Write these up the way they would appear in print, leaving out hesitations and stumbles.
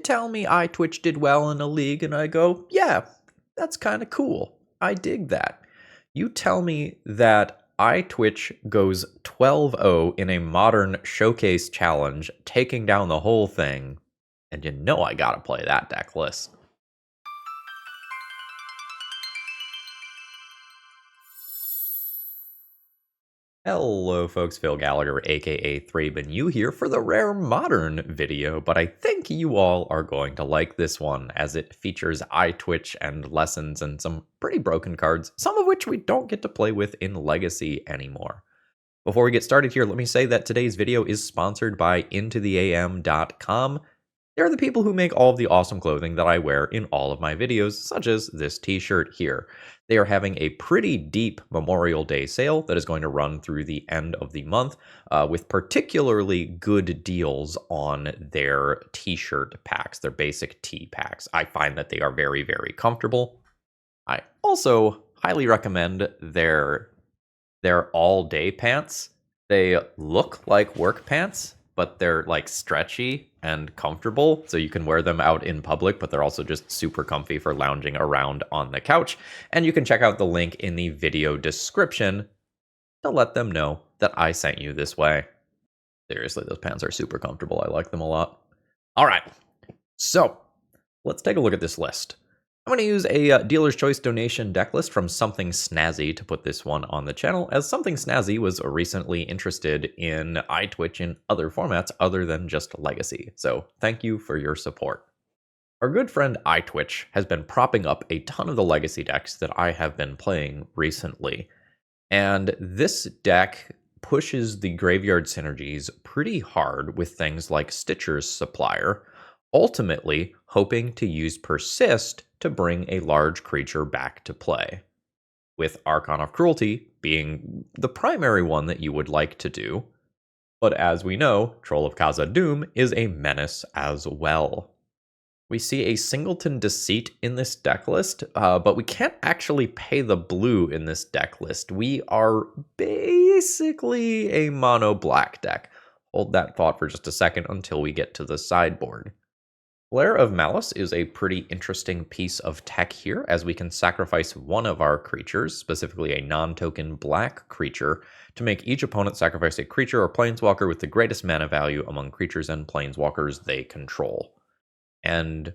tell me Eyetwitch did well in a league, and I go, yeah, that's kind of cool. I dig that. You tell me that Eyetwitch goes 12-0 in a modern showcase challenge, taking down the whole thing, and you know I gotta play that deck list. Hello folks, Phil Gallagher, aka ThrabenU here for the Rare Modern video, but I think you all are going to like this one as it features Eyetwitch and lessons and some pretty broken cards, some of which we don't get to play with in Legacy anymore. Before we get started here, let me say that today's video is sponsored by IntoTheAM.com. They're the people who make all of the awesome clothing that I wear in all of my videos, such as this t-shirt here. They are having a pretty deep Memorial Day sale that is going to run through the end of the month, with particularly good deals on their t-shirt packs, their basic tee packs. I find that they are very, very comfortable. I also highly recommend their all-day pants. They look like work pants, but they're like stretchy and comfortable, so you can wear them out in public, but they're also just super comfy for lounging around on the couch. And you can check out the link in the video description to let them know that I sent you this way. Seriously, those pants are super comfortable. I like them a lot. All right, so let's take a look at this list. I'm going to use a dealer's choice donation deck list from Something Snazzy to put this one on the channel, as Something Snazzy was recently interested in Eyetwitch in other formats other than just Legacy. So thank you for your support. Our good friend Eyetwitch has been propping up a ton of the Legacy decks that I have been playing recently. And this deck pushes the graveyard synergies pretty hard with things like Stitcher's Supplier, ultimately hoping to use Persist to bring a large creature back to play, with Archon of Cruelty being the primary one that you would like to do. But as we know, Troll of Khazad-dûm is a menace as well. We see a Singleton Deceit in this deck list, but we can't actually pay the blue in this deck list. We are basically a mono black deck. Hold that thought for just a second until we get to the sideboard. Flare of Malice is a pretty interesting piece of tech here, as we can sacrifice one of our creatures, specifically a non-token black creature, to make each opponent sacrifice a creature or planeswalker with the greatest mana value among creatures and planeswalkers they control. And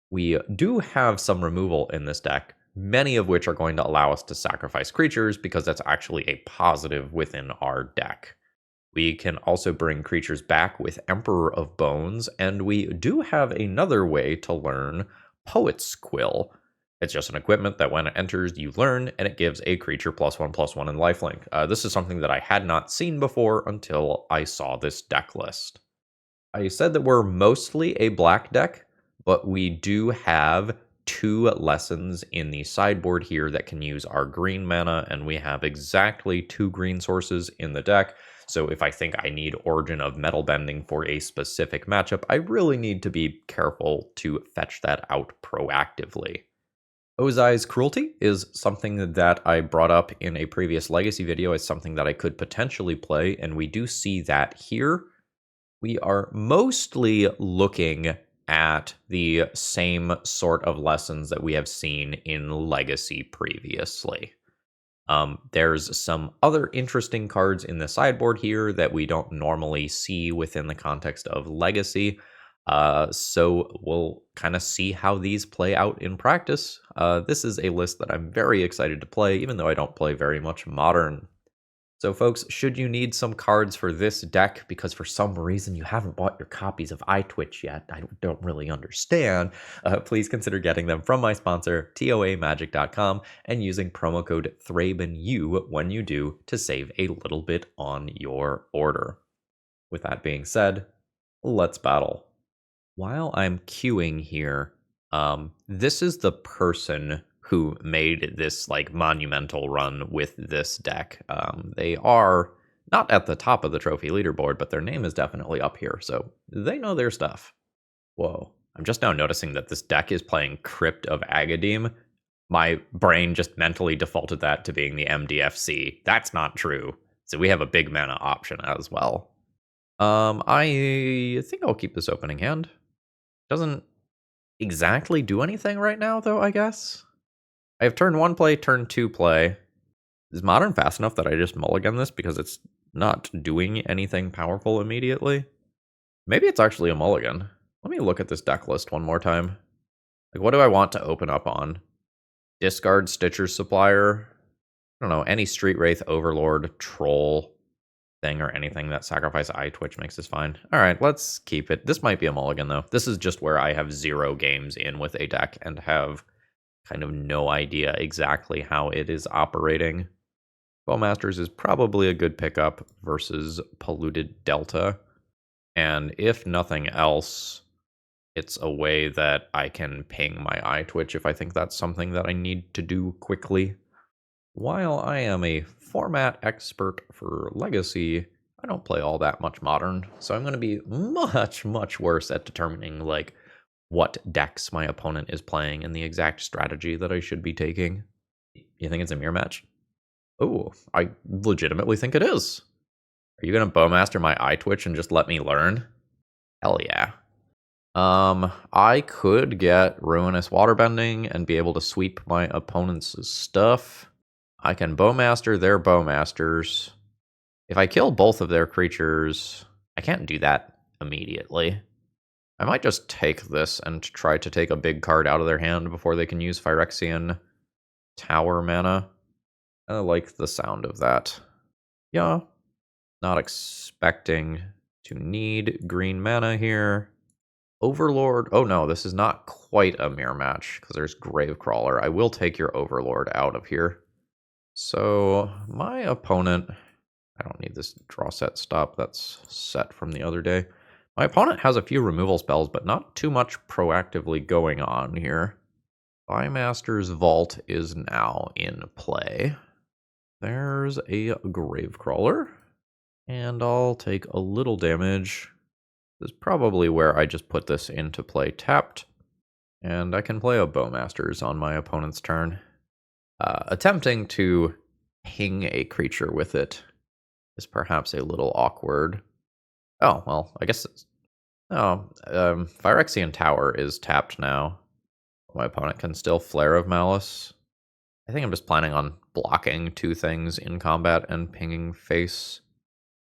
we do have some removal in this deck, many of which are going to allow us to sacrifice creatures because that's actually a positive within our deck. We can also bring creatures back with Emperor of Bones, and we do have another way to learn Poet's Quill. It's just an equipment that when it enters, you learn, and it gives a creature +1/+1 in lifelink. This is something that I had not seen before until I saw this deck list. I said that we're mostly a black deck, but we do have 2 lessons in the sideboard here that can use our green mana, and we have exactly 2 green sources in the deck. So if I think I need Origin of Metal Bending for a specific matchup, I really need to be careful to fetch that out proactively. Ozai's Cruelty is something that I brought up in a previous Legacy video as something that I could potentially play, and we do see that here. We are mostly looking at the same sort of lessons that we have seen in Legacy previously. There's some other interesting cards in the sideboard here that we don't normally see within the context of Legacy. So we'll kind of see how these play out in practice. This is a list that I'm very excited to play, even though I don't play very much Modern. So folks, should you need some cards for this deck because for some reason you haven't bought your copies of Eyetwitch yet, I don't really understand, please consider getting them from my sponsor, TOAMagic.com, and using promo code ThrabenU when you do to save a little bit on your order. With that being said, let's battle. While I'm queuing here, this is the person who made this like monumental run with this deck. They are not at the top of the trophy leaderboard, but their name is definitely up here, so they know their stuff. Whoa, I'm just now noticing that this deck is playing Crypt of Agadeem. My brain just mentally defaulted that to being the MDFC. That's not true. So we have a big mana option as well. I think I'll keep this opening hand. Doesn't exactly do anything right now, though, I guess. I have turn 1 play, turn 2 play. Is Modern fast enough that I just mulligan this because it's not doing anything powerful immediately? Maybe it's actually a mulligan. Let me look at this deck list one more time. Like, what do I want to open up on? Discard Stitcher's Supplier. I don't know, any Street Wraith, Overlord, Troll thing or anything that sacrifice Eyetwitch makes is fine. All right, let's keep it. This might be a mulligan, though. This is just where I have 0 games in with a deck and have kind of no idea exactly how it is operating. Bowmasters is probably a good pickup versus Polluted Delta. And if nothing else, it's a way that I can ping my Eyetwitch if I think that's something that I need to do quickly. While I am a format expert for Legacy, I don't play all that much Modern, so I'm going to be much, much worse at determining, like, what decks my opponent is playing and the exact strategy that I should be taking. You think it's a mirror match? Oh, I legitimately think it is. Are you going to Bowmaster my Eyetwitch and just let me learn? Hell yeah. I could get Ruinous Waterbending and be able to sweep my opponent's stuff. I can Bowmaster their Bowmasters. If I kill both of their creatures, I can't do that immediately. I might just take this and try to take a big card out of their hand before they can use Phyrexian Tower mana. I like the sound of that. Yeah, not expecting to need green mana here. Overlord. Oh no, this is not quite a mirror match because there's Gravecrawler. I will take your Overlord out of here. So my opponent, I don't need this draw set stop. That's set from the other day. My opponent has a few removal spells, but not too much proactively going on here. Bymaster's Vault is now in play. There's a Gravecrawler, and I'll take a little damage. This is probably where I just put this into play tapped, and I can play a Bowmasters on my opponent's turn. Attempting to ping a creature with it is perhaps a little awkward. Oh, well, I guess it's... Oh, Phyrexian Tower is tapped now. My opponent can still Flare of Malice. I think I'm just planning on blocking 2 things in combat and pinging face.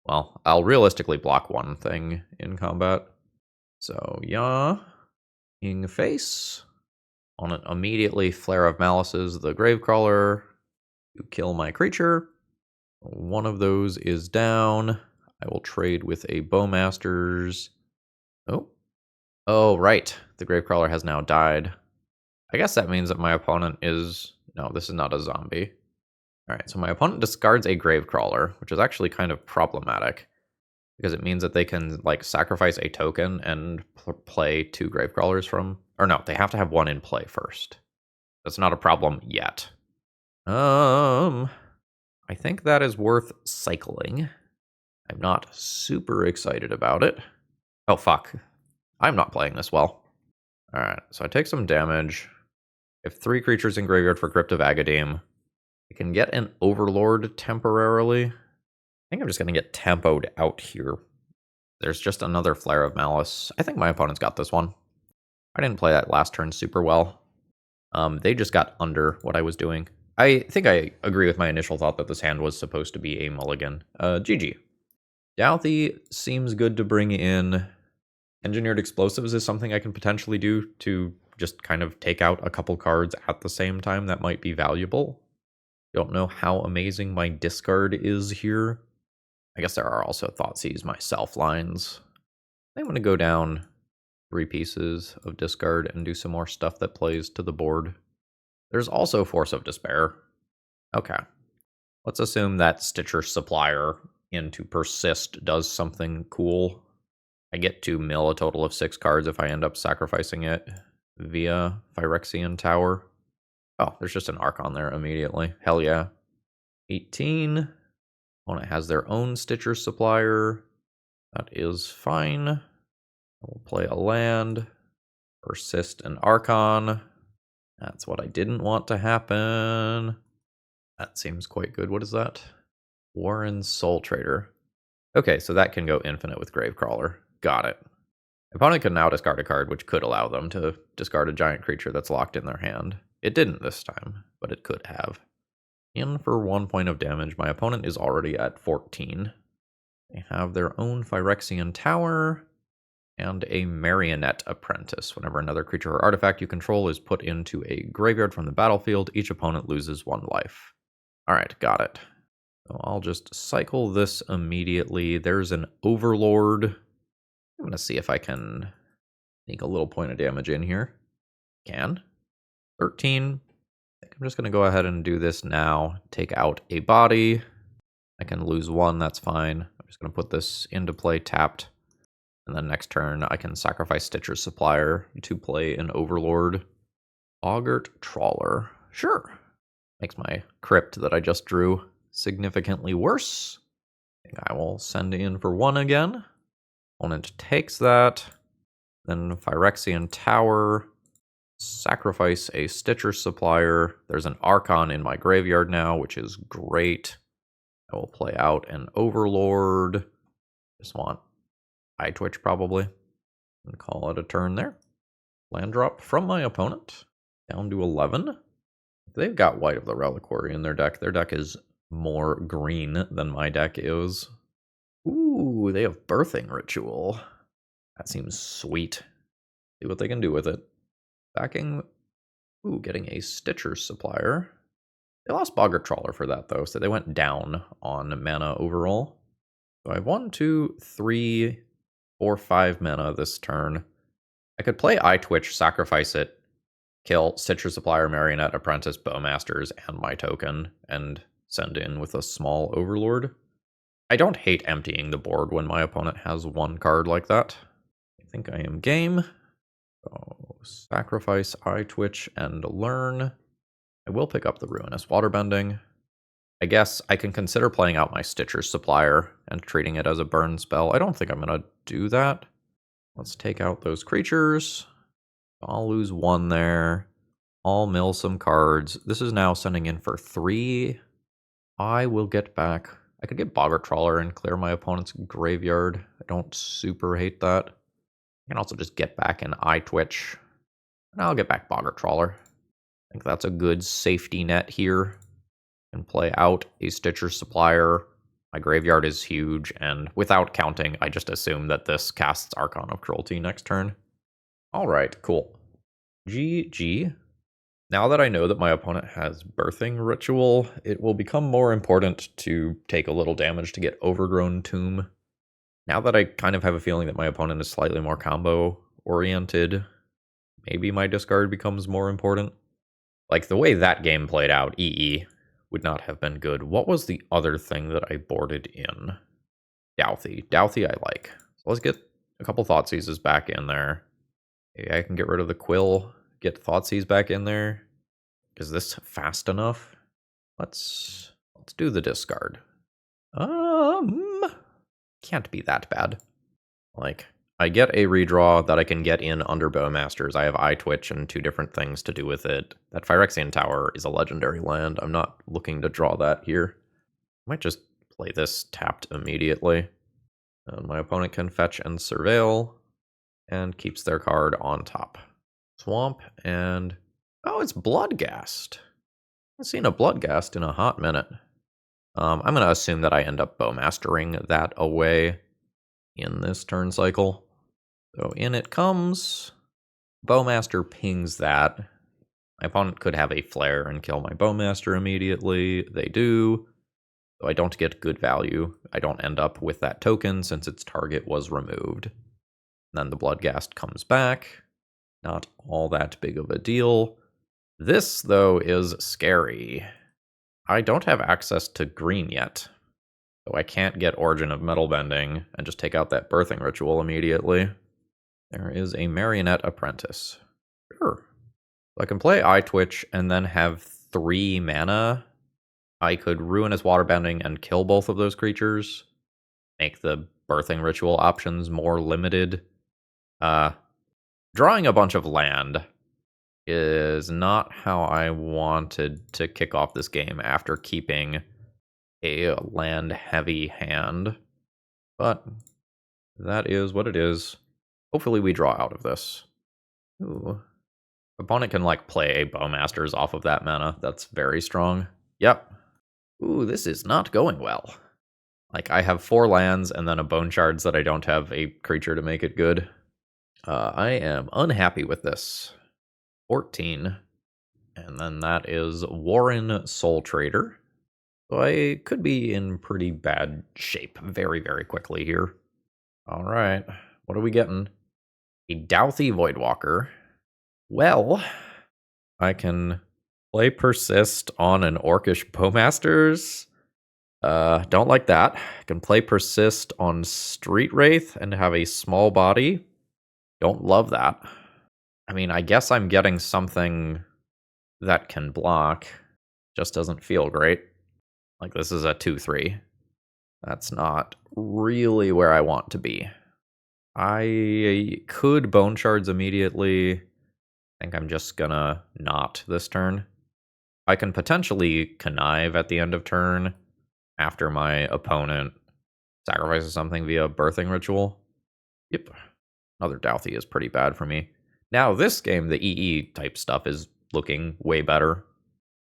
Well, I'll realistically block 1 thing in combat. So, yeah. Ping face. On it immediately, Flare of Malices the Gravecrawler to kill my creature. 1 of those is down. I will trade with a Bowmasters. Oh, right. The Gravecrawler has now died. I guess that means that my opponent is... No, this is not a zombie. Alright, so my opponent discards a Gravecrawler, which is actually kind of problematic. Because it means that they can, like, sacrifice a token and play 2 Gravecrawlers from... Or no, they have to have 1 in play first. That's not a problem yet. I think that is worth cycling. I'm not super excited about it. Oh, fuck. I'm not playing this well. Alright, so I take some damage. I have 3 creatures in graveyard for Crypt of Agademe. I can get an Overlord temporarily. I think I'm just going to get tempoed out here. There's just another Flare of Malice. I think my opponent's got this one. I didn't play that last turn super well. They just got under what I was doing. I think I agree with my initial thought that this hand was supposed to be a mulligan. GG. Douthie seems good to bring in. Engineered Explosives is something I can potentially do to just kind of take out a couple cards at the same time that might be valuable. Don't know how amazing my discard is here. I guess there are also Thoughtseize myself lines. I'm going to go down 3 pieces of discard and do some more stuff that plays to the board. There's also Force of Despair. Okay. Let's assume that Stitcher Supplier into Persist does something cool. I get to mill a total of 6 cards if I end up sacrificing it via Phyrexian Tower. Oh, there's just an Archon there immediately. Hell yeah. 18. Opponent has their own Stitcher Supplier. That is fine. We'll play a land. Persist an Archon. That's what I didn't want to happen. That seems quite good. What is that? Warren Soul Trader. Okay, so that can go infinite with Gravecrawler. Got it. Opponent can now discard a card, which could allow them to discard a giant creature that's locked in their hand. It didn't this time, but it could have. In for 1 point of damage. My opponent is already at 14. They have their own Phyrexian Tower and a Marionette Apprentice. Whenever another creature or artifact you control is put into a graveyard from the battlefield, each opponent loses 1 life. Alright, got it. So I'll just cycle this immediately. There's an Overlord. I'm going to see if I can sneak a little point of damage in here. Can. 13. I think I'm just going to go ahead and do this now. Take out a body. I can lose 1, that's fine. I'm just going to put this into play tapped. And then next turn, I can sacrifice Stitcher's Supplier to play an Overlord. Boggart Trawler. Sure. Makes my crypt that I just drew significantly worse. I think I will send in for 1 again. Opponent takes that. Then Phyrexian Tower. Sacrifice a Stitcher's Supplier. There's an Archon in my graveyard now, which is great. I will play out an Overlord. Just want Eyetwitch probably. And call it a turn there. Land drop from my opponent. Down to 11. They've got White of the Reliquary in their deck. Their deck is more green than my deck is. Ooh, they have Birthing Ritual. That seems sweet. See what they can do with it. Backing. Ooh, getting a Stitcher's Supplier. They lost Boggart Trawler for that, though, so they went down on mana overall. So I have 1, 2, 3, 4, 5 mana this turn. I could play Eyetwitch, sacrifice it, kill Stitcher's Supplier, Marionette, Apprentice, Bowmasters, and my token, and send in with a small Overlord. I don't hate emptying the board when my opponent has 1 card like that. I think I am game. So sacrifice Eyetwitch and learn. I will pick up the Ruinous Waterbending. I guess I can consider playing out my Stitcher's Supplier and treating it as a burn spell. I don't think I'm going to do that. Let's take out those creatures. I'll lose 1 there. I'll mill some cards. This is now sending in for 3. I will get back. I could get Boggart Trawler and clear my opponent's graveyard. I don't super hate that. I can also just get back an Eyetwitch. And I'll get back Boggart Trawler. I think that's a good safety net here. And play out a Stitcher's Supplier. My graveyard is huge, and without counting, I just assume that this casts Archon of Cruelty next turn. Alright, cool. GG. Now that I know that my opponent has Birthing Ritual, it will become more important to take a little damage to get Overgrown Tomb. Now that I kind of have a feeling that my opponent is slightly more combo-oriented, maybe my discard becomes more important. Like, the way that game played out, EE would not have been good. What was the other thing that I boarded in? Douthie. Douthie I like. So let's get a couple Thoughtseizes back in there. Maybe I can get rid of the Quill, get Thoughtseize back in there. Is this fast enough? Let's do the discard. Can't be that bad. Like, I get a redraw that I can get in under Bowmasters. I have Eyetwitch and 2 different things to do with it. That Phyrexian Tower is a legendary land. I'm not looking to draw that here. I might just play this tapped immediately. And my opponent can fetch and surveil and keeps their card on top. Swamp and... oh, it's Bloodghast. I've seen a Bloodghast in a hot minute. I'm going to assume that I end up Bowmastering that away in this turn cycle. So in it comes. Bowmaster pings that. My opponent could have a flare and kill my Bowmaster immediately. They do. So I don't get good value. I don't end up with that token since its target was removed. Then the Bloodghast comes back. Not all that big of a deal. This, though, is scary. I don't have access to green yet. So I can't get Origin of Metalbending and just take out that Birthing Ritual immediately. There is a Marionette Apprentice. Sure. So I can play Eyetwitch and then have 3 mana. I could Ruinous Waterbending and kill both of those creatures. Make the Birthing Ritual options more limited. Drawing a bunch of land is not how I wanted to kick off this game after keeping a land-heavy hand. But that is what it is. Hopefully we draw out of this. Ooh. Opponent can, like, play a Bowmasters off of that mana. That's very strong. Yep. Ooh, this is not going well. Like, I have 4 lands and then a Bone Shards that I don't have a creature to make it good. I am unhappy with this. 14. And then that is Warren Soul Trader. So I could be in pretty bad shape very, very quickly here. All right. What are we getting? A Douthie Voidwalker. Well, I can play Persist on an Orcish Bowmasters. Don't like that. I can play Persist on Street Wraith and have a small body. Don't love that. I mean, I guess I'm getting something that can block. Just doesn't feel great. Like, this is a 2-3. That's not really where I want to be. I could Bone Shards immediately. I think I'm just gonna not this turn. I can potentially connive at the end of turn after my opponent sacrifices something via Birthing Ritual. Yep. Another Douthie is pretty bad for me. Now, this game, the EE type stuff is looking way better.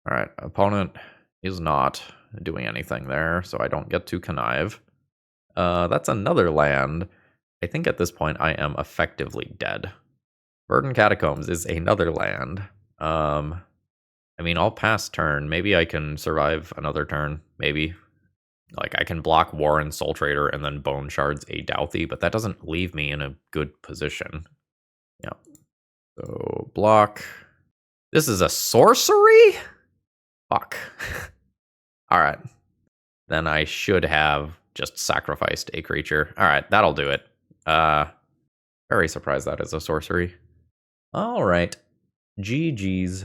All right, opponent is not doing anything there, so I don't get to connive. That's another land. I think at this point I am effectively dead. Verdant Catacombs is another land. I mean, I'll pass turn. Maybe I can survive another turn. Maybe. Like, I can block Warren Soul Trader and then Bone Shards a Douthie, but that doesn't leave me in a good position. Yeah. So, block. This is a sorcery? Fuck. Alright. Then I should have just sacrificed a creature. Alright, that'll do it. Very surprised that is a sorcery. Alright. GG's.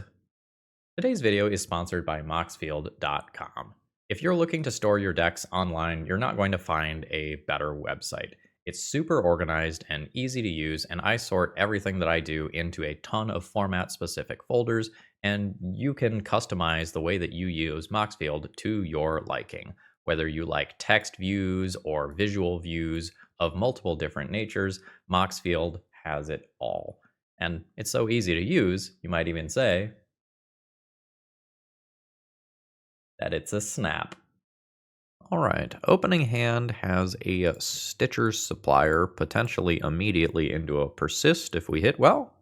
Today's video is sponsored by moxfield.com. If you're looking to store your decks online, you're not going to find a better website. It's super organized and easy to use, and I sort everything that I do into a ton of format-specific folders, and you can customize the way that you use Moxfield to your liking. Whether you like text views or visual views of multiple different natures, Moxfield has it all. And it's so easy to use, you might even say that it's a snap. All right, opening hand has a Stitcher's Supplier, potentially immediately into a Persist if we hit well.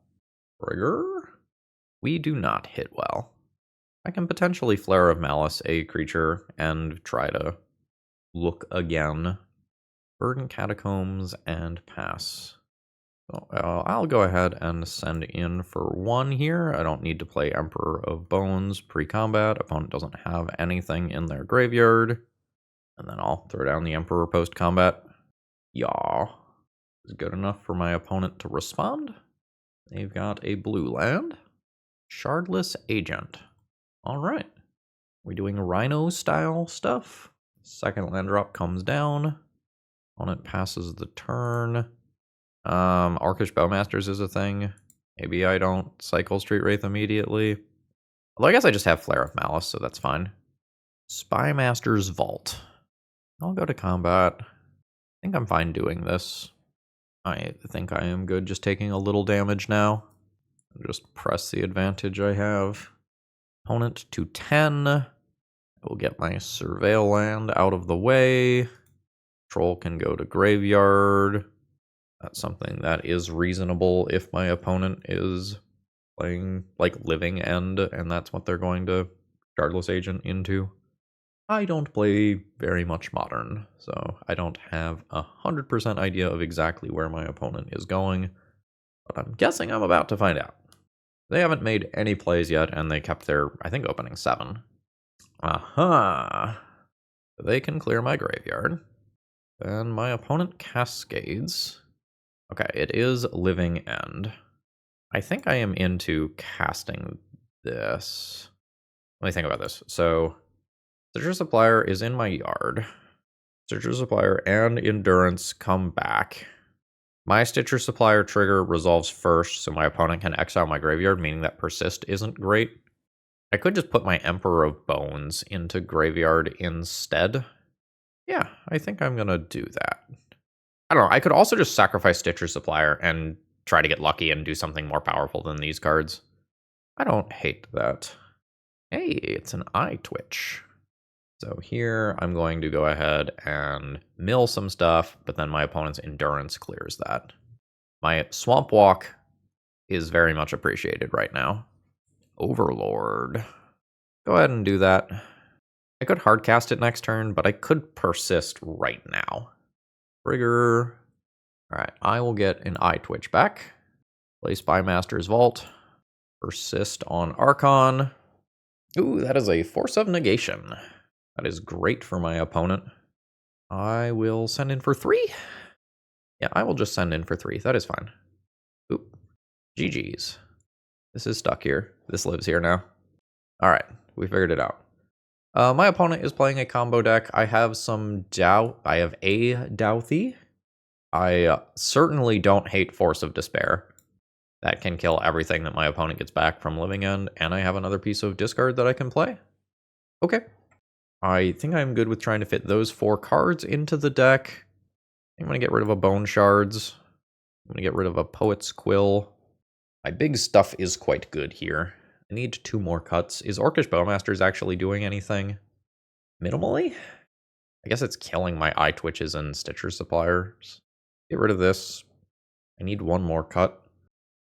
Trigger. We do not hit well. I can potentially Flare of Malice a creature and try to look again. Verdant Catacombs and pass. So, I'll go ahead and send in for 1 here. I don't need to play Emperor of Bones pre-combat. Opponent doesn't have anything in their graveyard. And then I'll throw down the Emperor post-combat. Yaw. Is good enough for my opponent to respond. They've got a blue land. Shardless Agent. Alright. We doing Rhino-style stuff? Second land drop comes down. Opponent passes the turn. Orcish Bowmasters is a thing. Maybe I don't cycle Street Wraith immediately. Although I guess I just have Flare of Malice, so that's fine. Spymaster's Vault. I'll go to combat. I think I'm fine doing this. I think I am good just taking a little damage now. Just press the advantage I have. Opponent to 10. I will get my Surveil land out of the way. Troll can go to graveyard. That's something that is reasonable if my opponent is playing, like, Living End, and that's what they're going to Shardless Agent into. I don't play very much Modern, so I don't have 100% idea of exactly where my opponent is going, but I'm guessing I'm about to find out. They haven't made any plays yet, and they kept their, I think, opening 7. Aha! They can clear my graveyard. Then my opponent cascades. Okay, it is Living End. I think I am into casting this. Let me think about this. So, Stitcher Supplier is in my yard. Stitcher Supplier and Endurance come back. My Stitcher Supplier trigger resolves first, so my opponent can exile my graveyard, meaning that Persist isn't great. I could just put my Emperor of Bones into graveyard instead. Yeah, I think I'm gonna do that. I don't know. I could also just sacrifice Stitcher Supplier and try to get lucky and do something more powerful than these cards. I don't hate that. Hey, it's an Eyetwitch. So here I'm going to go ahead and mill some stuff, but then my opponent's Endurance clears that. My Swamp Walk is very much appreciated right now. Overlord. Go ahead and do that. I could hardcast it next turn, but I could Persist right now. Trigger. Alright, I will get an Eyetwitch back. Play Spymaster's Vault. Persist on Archon. Ooh, that is a Force of Negation. That is great for my opponent. I will send in for 3. Yeah, I will just send in for 3. That is fine. Oop. GG's. This is stuck here. This lives here now. Alright, we figured it out. My opponent is playing a combo deck. I have some I have a Douthie. I certainly don't hate Force of Despair. That can kill everything that my opponent gets back from Living End, and I have another piece of discard that I can play. Okay. I think I'm good with trying to fit those 4 cards into the deck. I'm going to get rid of a Bone Shards. I'm going to get rid of a Poet's Quill. My big stuff is quite good here. I need 2 more cuts. Is Orcish Bowmasters actually doing anything? Minimally? I guess it's killing my Eyetwitches and Stitcher Suppliers. Get rid of this. I need 1 more cut.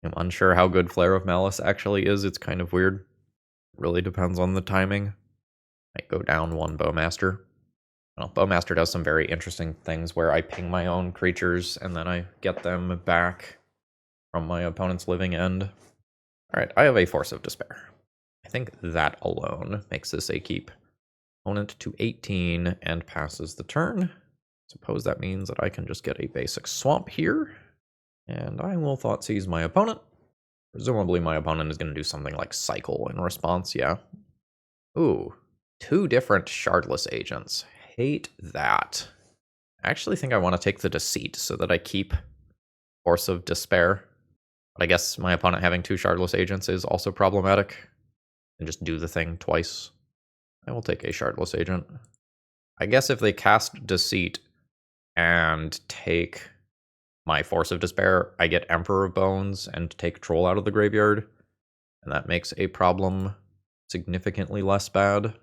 I'm unsure how good Flare of Malice actually is. It's kind of weird. It really depends on the timing. Might go down 1 Bowmaster. Well, Bowmaster does some very interesting things where I ping my own creatures and then I get them back from my opponent's Living End. Alright, I have a Force of Despair. I think that alone makes this a keep. Opponent to 18 and passes the turn. Suppose that means that I can just get a basic swamp here. And I will Thoughtseize my opponent. Presumably my opponent is going to do something like Cycle in response, yeah. Ooh, 2 different Shardless agents. Hate that. I actually think I want to take the Deceit so that I keep Force of Despair. But I guess my opponent having 2 Shardless agents is also problematic. And just do the thing twice. I will take a Shardless agent. I guess if they cast Deceit and take my Force of Despair, I get Emperor of Bones and take Troll out of the graveyard. And that makes a problem significantly less bad.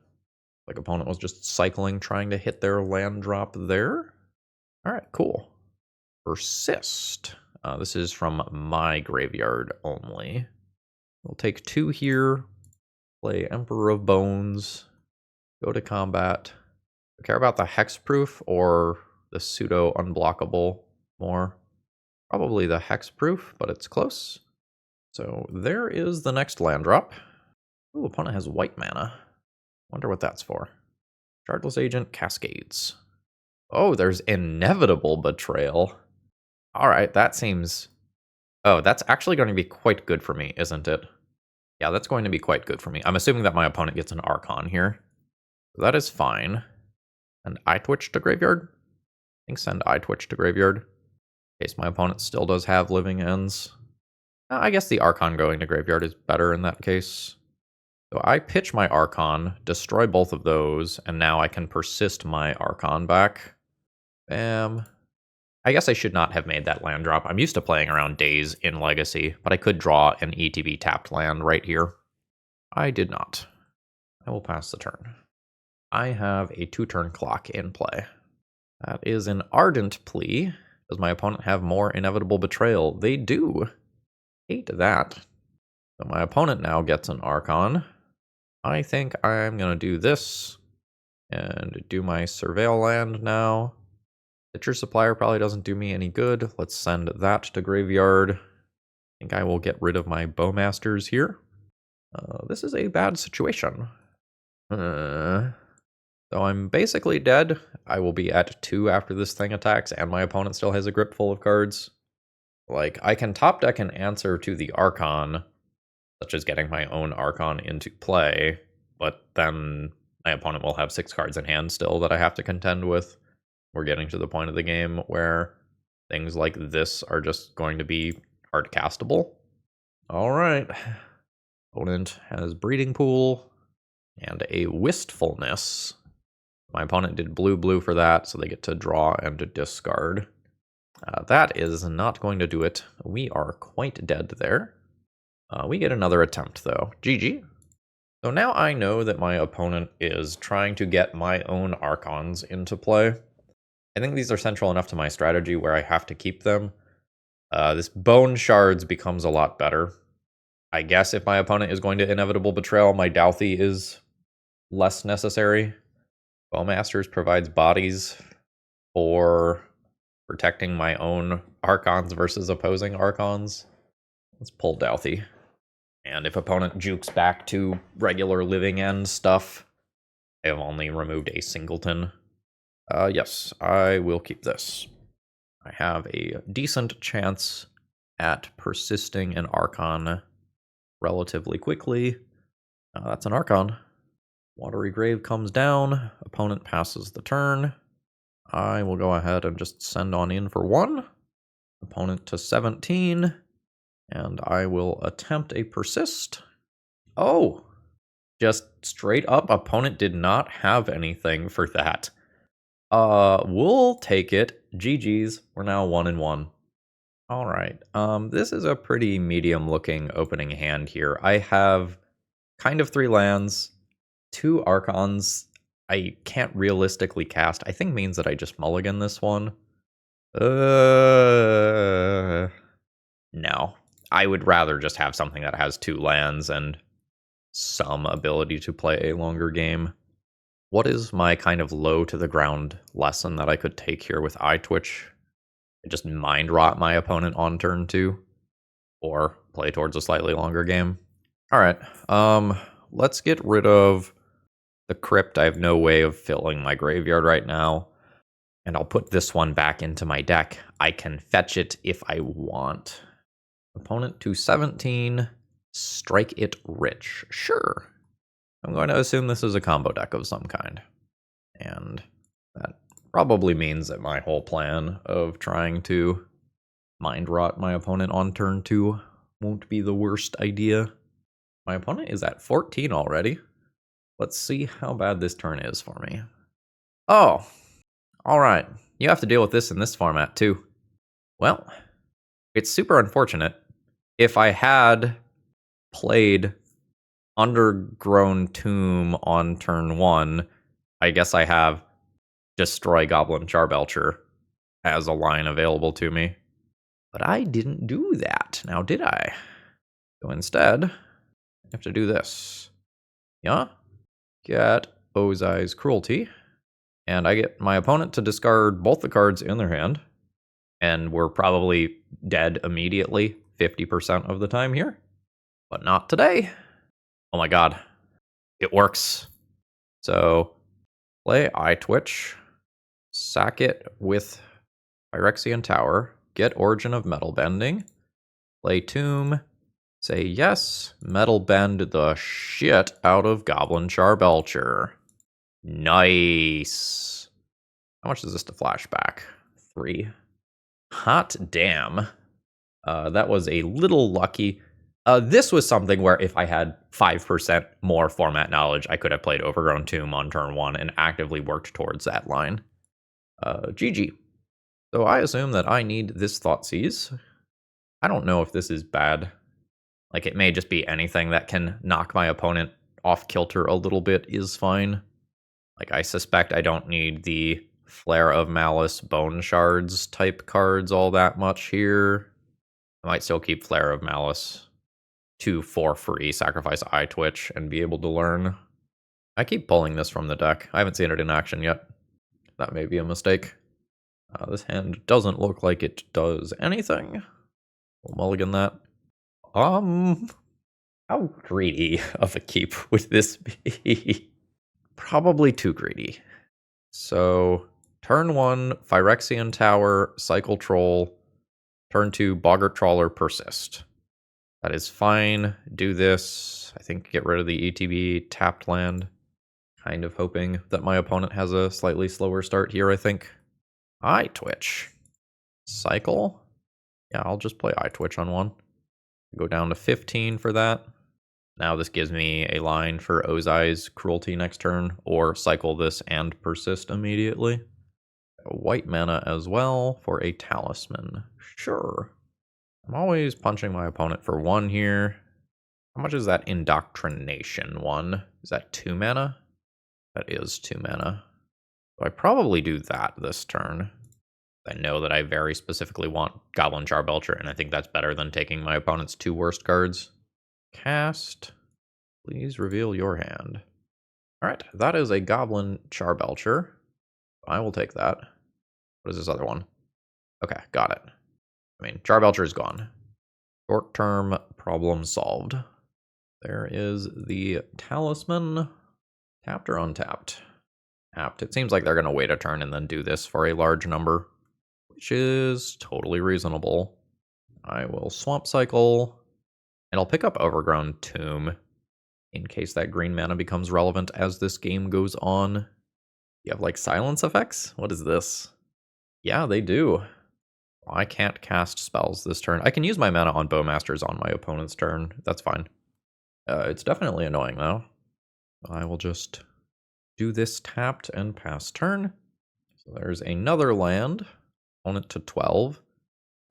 Like opponent was just cycling, trying to hit their land drop there. Alright, cool. Persist. This is from my graveyard only. We'll take 2 here. Play Emperor of Bones. Go to combat. I care about the hexproof or the pseudo unblockable more. Probably the hexproof, but it's close. So there is the next land drop. Ooh, opponent has white mana. Wonder what that's for. Shardless Agent, Cascades. Oh, there's Inevitable Betrayal. Alright, that seems... Oh, that's actually going to be quite good for me, isn't it? Yeah, that's going to be quite good for me. I'm assuming that my opponent gets an Archon here. That is fine. And Eyetwitch to graveyard? I think send Eyetwitch to graveyard. In case my opponent still does have Living Ends. I guess the Archon going to graveyard is better in that case. So I pitch my Archon, destroy both of those, and now I can persist my Archon back. Bam. I guess I should not have made that land drop. I'm used to playing around Days in Legacy, but I could draw an ETB tapped land right here. I did not. I will pass the turn. I have a 2-turn clock in play. That is an Ardent Plea. Does my opponent have more Inevitable Betrayal? They do. Hate that. So my opponent now gets an Archon. I think I'm going to do this and do my Surveil land now. Stitcher Supplier probably doesn't do me any good. Let's send that to graveyard. I think I will get rid of my Bowmasters here. This is a bad situation. So I'm basically dead. I will be at 2 after this thing attacks, and my opponent still has a grip full of cards. Like, I can top deck an answer to the Archon, such as getting my own Archon into play, but then my opponent will have 6 cards in hand still that I have to contend with. We're getting to the point of the game where things like this are just going to be hard castable. Alright. Opponent has Breeding Pool and a Wistfulness. My opponent did blue for that, so they get to draw and to discard. That is not going to do it. We are quite dead there. We get another attempt, though. GG. So now I know that my opponent is trying to get my own Archons into play. I think these are central enough to my strategy where I have to keep them. This Bone Shards becomes a lot better. I guess if my opponent is going to Inevitable Betrayal, my Douthie is less necessary. Bowmasters provides bodies for protecting my own Archons versus opposing Archons. Let's pull Douthie. And if opponent jukes back to regular living end stuff, I have only removed a singleton. Yes, I will keep this. I have a decent chance at persisting an Archon relatively quickly. That's an Archon. Watery Grave comes down. Opponent passes the turn. I will go ahead and just send on in for 1. Opponent to 17. And I will attempt a persist. Oh! Just straight up, opponent did not have anything for that. We'll take it. GG's. We're now 1-1. Alright, this is a pretty medium-looking opening hand here. I have kind of 3 lands, 2 Archons I can't realistically cast. I think means that I just mulligan this one. No. I would rather just have something that has 2 lands and some ability to play a longer game. What is my kind of low to the ground lesson that I could take here with Eyetwitch? Just mind rot my opponent on turn 2, or play towards a slightly longer game. All right, let's get rid of the crypt. I have no way of filling my graveyard right now, and I'll put this one back into my deck. I can fetch it if I want. Opponent to 17, strike it rich. Sure. I'm going to assume this is a combo deck of some kind, and that probably means that my whole plan of trying to mind rot my opponent on turn 2 won't be the worst idea. My opponent is at 14 already. Let's see how bad this turn is for me. Oh, alright. You have to deal with this in this format too. Well, it's super unfortunate. If I had played Undergrown Tomb on turn 1, I guess I have Destroy Goblin Charbelcher as a line available to me. But I didn't do that, now did I? So instead, I have to do this. Yeah? Get Ozai's Cruelty. And I get my opponent to discard both the cards in their hand. And we're probably dead immediately 50% of the time here. But not today. Oh my god. It works. So, play Eyetwitch. Sack it with Phyrexian Tower. Get Origin of Metal Bending. Play Tomb. Say yes. Metal Bend the shit out of Goblin Charbelcher. Nice. How much is this to flashback? 3. Hot damn. That was a little lucky. This was something where if I had 5% more format knowledge, I could have played Overgrown Tomb on turn 1 and actively worked towards that line. GG. So I assume that I need this Thoughtseize. I don't know if this is bad. Like, it may just be anything that can knock my opponent off kilter a little bit is fine. Like, I suspect I don't need the Flare of Malice Bone Shards type cards all that much here. I might still keep Flare of Malice to for free, sacrifice Eyetwitch, and be able to learn. I keep pulling this from the deck. I haven't seen it in action yet. That may be a mistake. This hand doesn't look like it does anything. We'll mulligan that. How greedy of a keep would this be? Probably too greedy. So, turn 1, Phyrexian Tower, Cycle Troll. Turn 2, Boggart Trawler, Persist. That is fine. Do this. I think get rid of the ETB tapped land. Kind of hoping that my opponent has a slightly slower start here, I think. Eyetwitch. Cycle. Yeah, I'll just play Eyetwitch on 1. Go down to 15 for that. Now this gives me a line for Ozai's Cruelty next turn, or cycle this and persist immediately. A white mana as well for a talisman. Sure. I'm always punching my opponent for 1 here. How much is that indoctrination one? Is that 2 mana? That is 2 mana. So I probably do that this turn. I know that I very specifically want Goblin Charbelcher, and I think that's better than taking my opponent's 2 worst cards. Cast. Please reveal your hand. Alright, that is a Goblin Charbelcher. I will take that. What is this other one? Okay, got it. I mean, Charbelcher is gone. Short-term problem solved. There is the Talisman. Tapped or untapped? Tapped. It seems like they're going to wait a turn and then do this for a large number, which is totally reasonable. I will Swamp Cycle, and I'll pick up Overgrown Tomb in case that green mana becomes relevant as this game goes on. You have, like, silence effects? What is this? Yeah, they do. I can't cast spells this turn. I can use my mana on Bowmasters on my opponent's turn. That's fine. It's definitely annoying, though. I will just do this tapped and pass turn. So there's another land. Opponent to 12.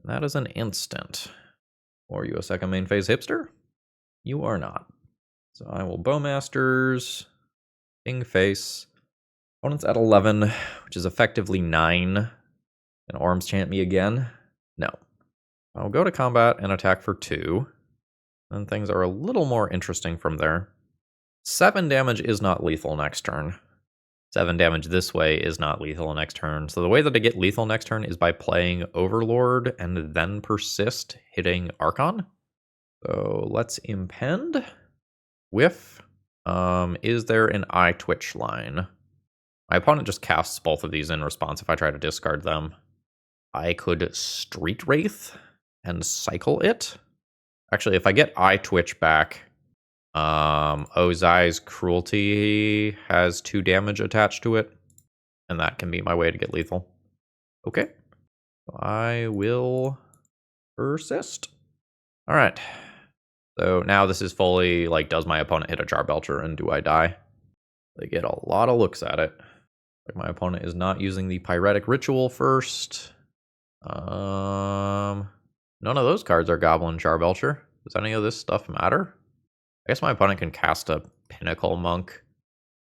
And that is an instant. Are you a second main phase hipster? You are not. So I will Bowmasters. King face. Opponent's at 11, which is effectively 9. And Orms chant me again? No. I'll go to combat and attack for 2. And things are a little more interesting from there. 7 damage is not lethal next turn. 7 damage this way is not lethal next turn. So the way that I get lethal next turn is by playing Overlord and then Persist, hitting Archon. So let's impend. Whiff. Is there an Eyetwitch line? My opponent just casts both of these in response if I try to discard them. I could Street Wraith and cycle it. Actually, if I get Eyetwitch back, Ozai's Cruelty has 2 damage attached to it, and that can be my way to get lethal. Okay. I will Persist. All right. So now this is fully, like, does my opponent hit a Charbelcher and do I die? They get a lot of looks at it. Like, my opponent is not using the Pyretic Ritual first. None of those cards are Goblin Charbelcher. Does any of this stuff matter? I guess my opponent can cast a Pinnacle Monk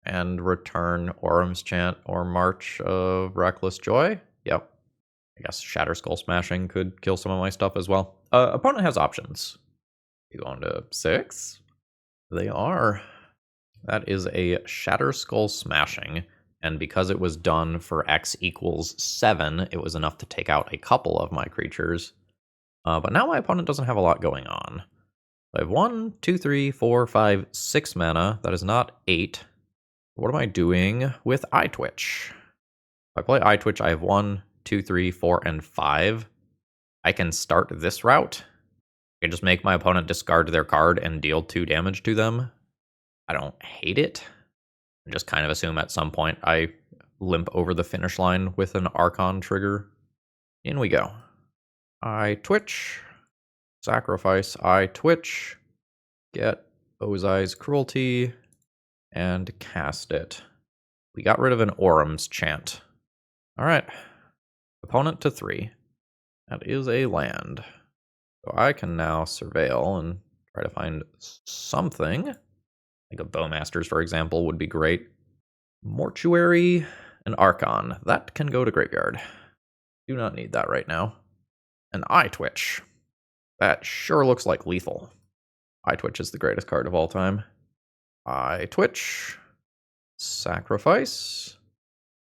and return Orm's Chant or March of Reckless Joy. Yep. I guess Shatter Skull Smashing could kill some of my stuff as well. Opponent has options. You going to 6? They are. That is a Shatter Skull Smashing. And because it was done for X equals 7, it was enough to take out a couple of my creatures. But now my opponent doesn't have a lot going on. I have 1, 2, 3, 4, 5, 6 mana. That is not 8. What am I doing with Eyetwitch? If I play Eyetwitch, I have 1, 2, 3, 4, and 5. I can start this route. I can just make my opponent discard their card and deal 2 damage to them. I don't hate it. I just kind of assume at some point I limp over the finish line with an Archon trigger. In we go. Eyetwitch. Sacrifice Eyetwitch. Get Ozai's Cruelty. And cast it. We got rid of an Orm's Chant. Alright. Opponent to 3. That is a land. So I can now surveil and try to find something. Like a Bowmasters, for example, would be great. Mortuary and Archon. That can go to graveyard. Do not need that right now. An Eyetwitch. That sure looks like lethal. Eyetwitch is the greatest card of all time. Eyetwitch. Sacrifice.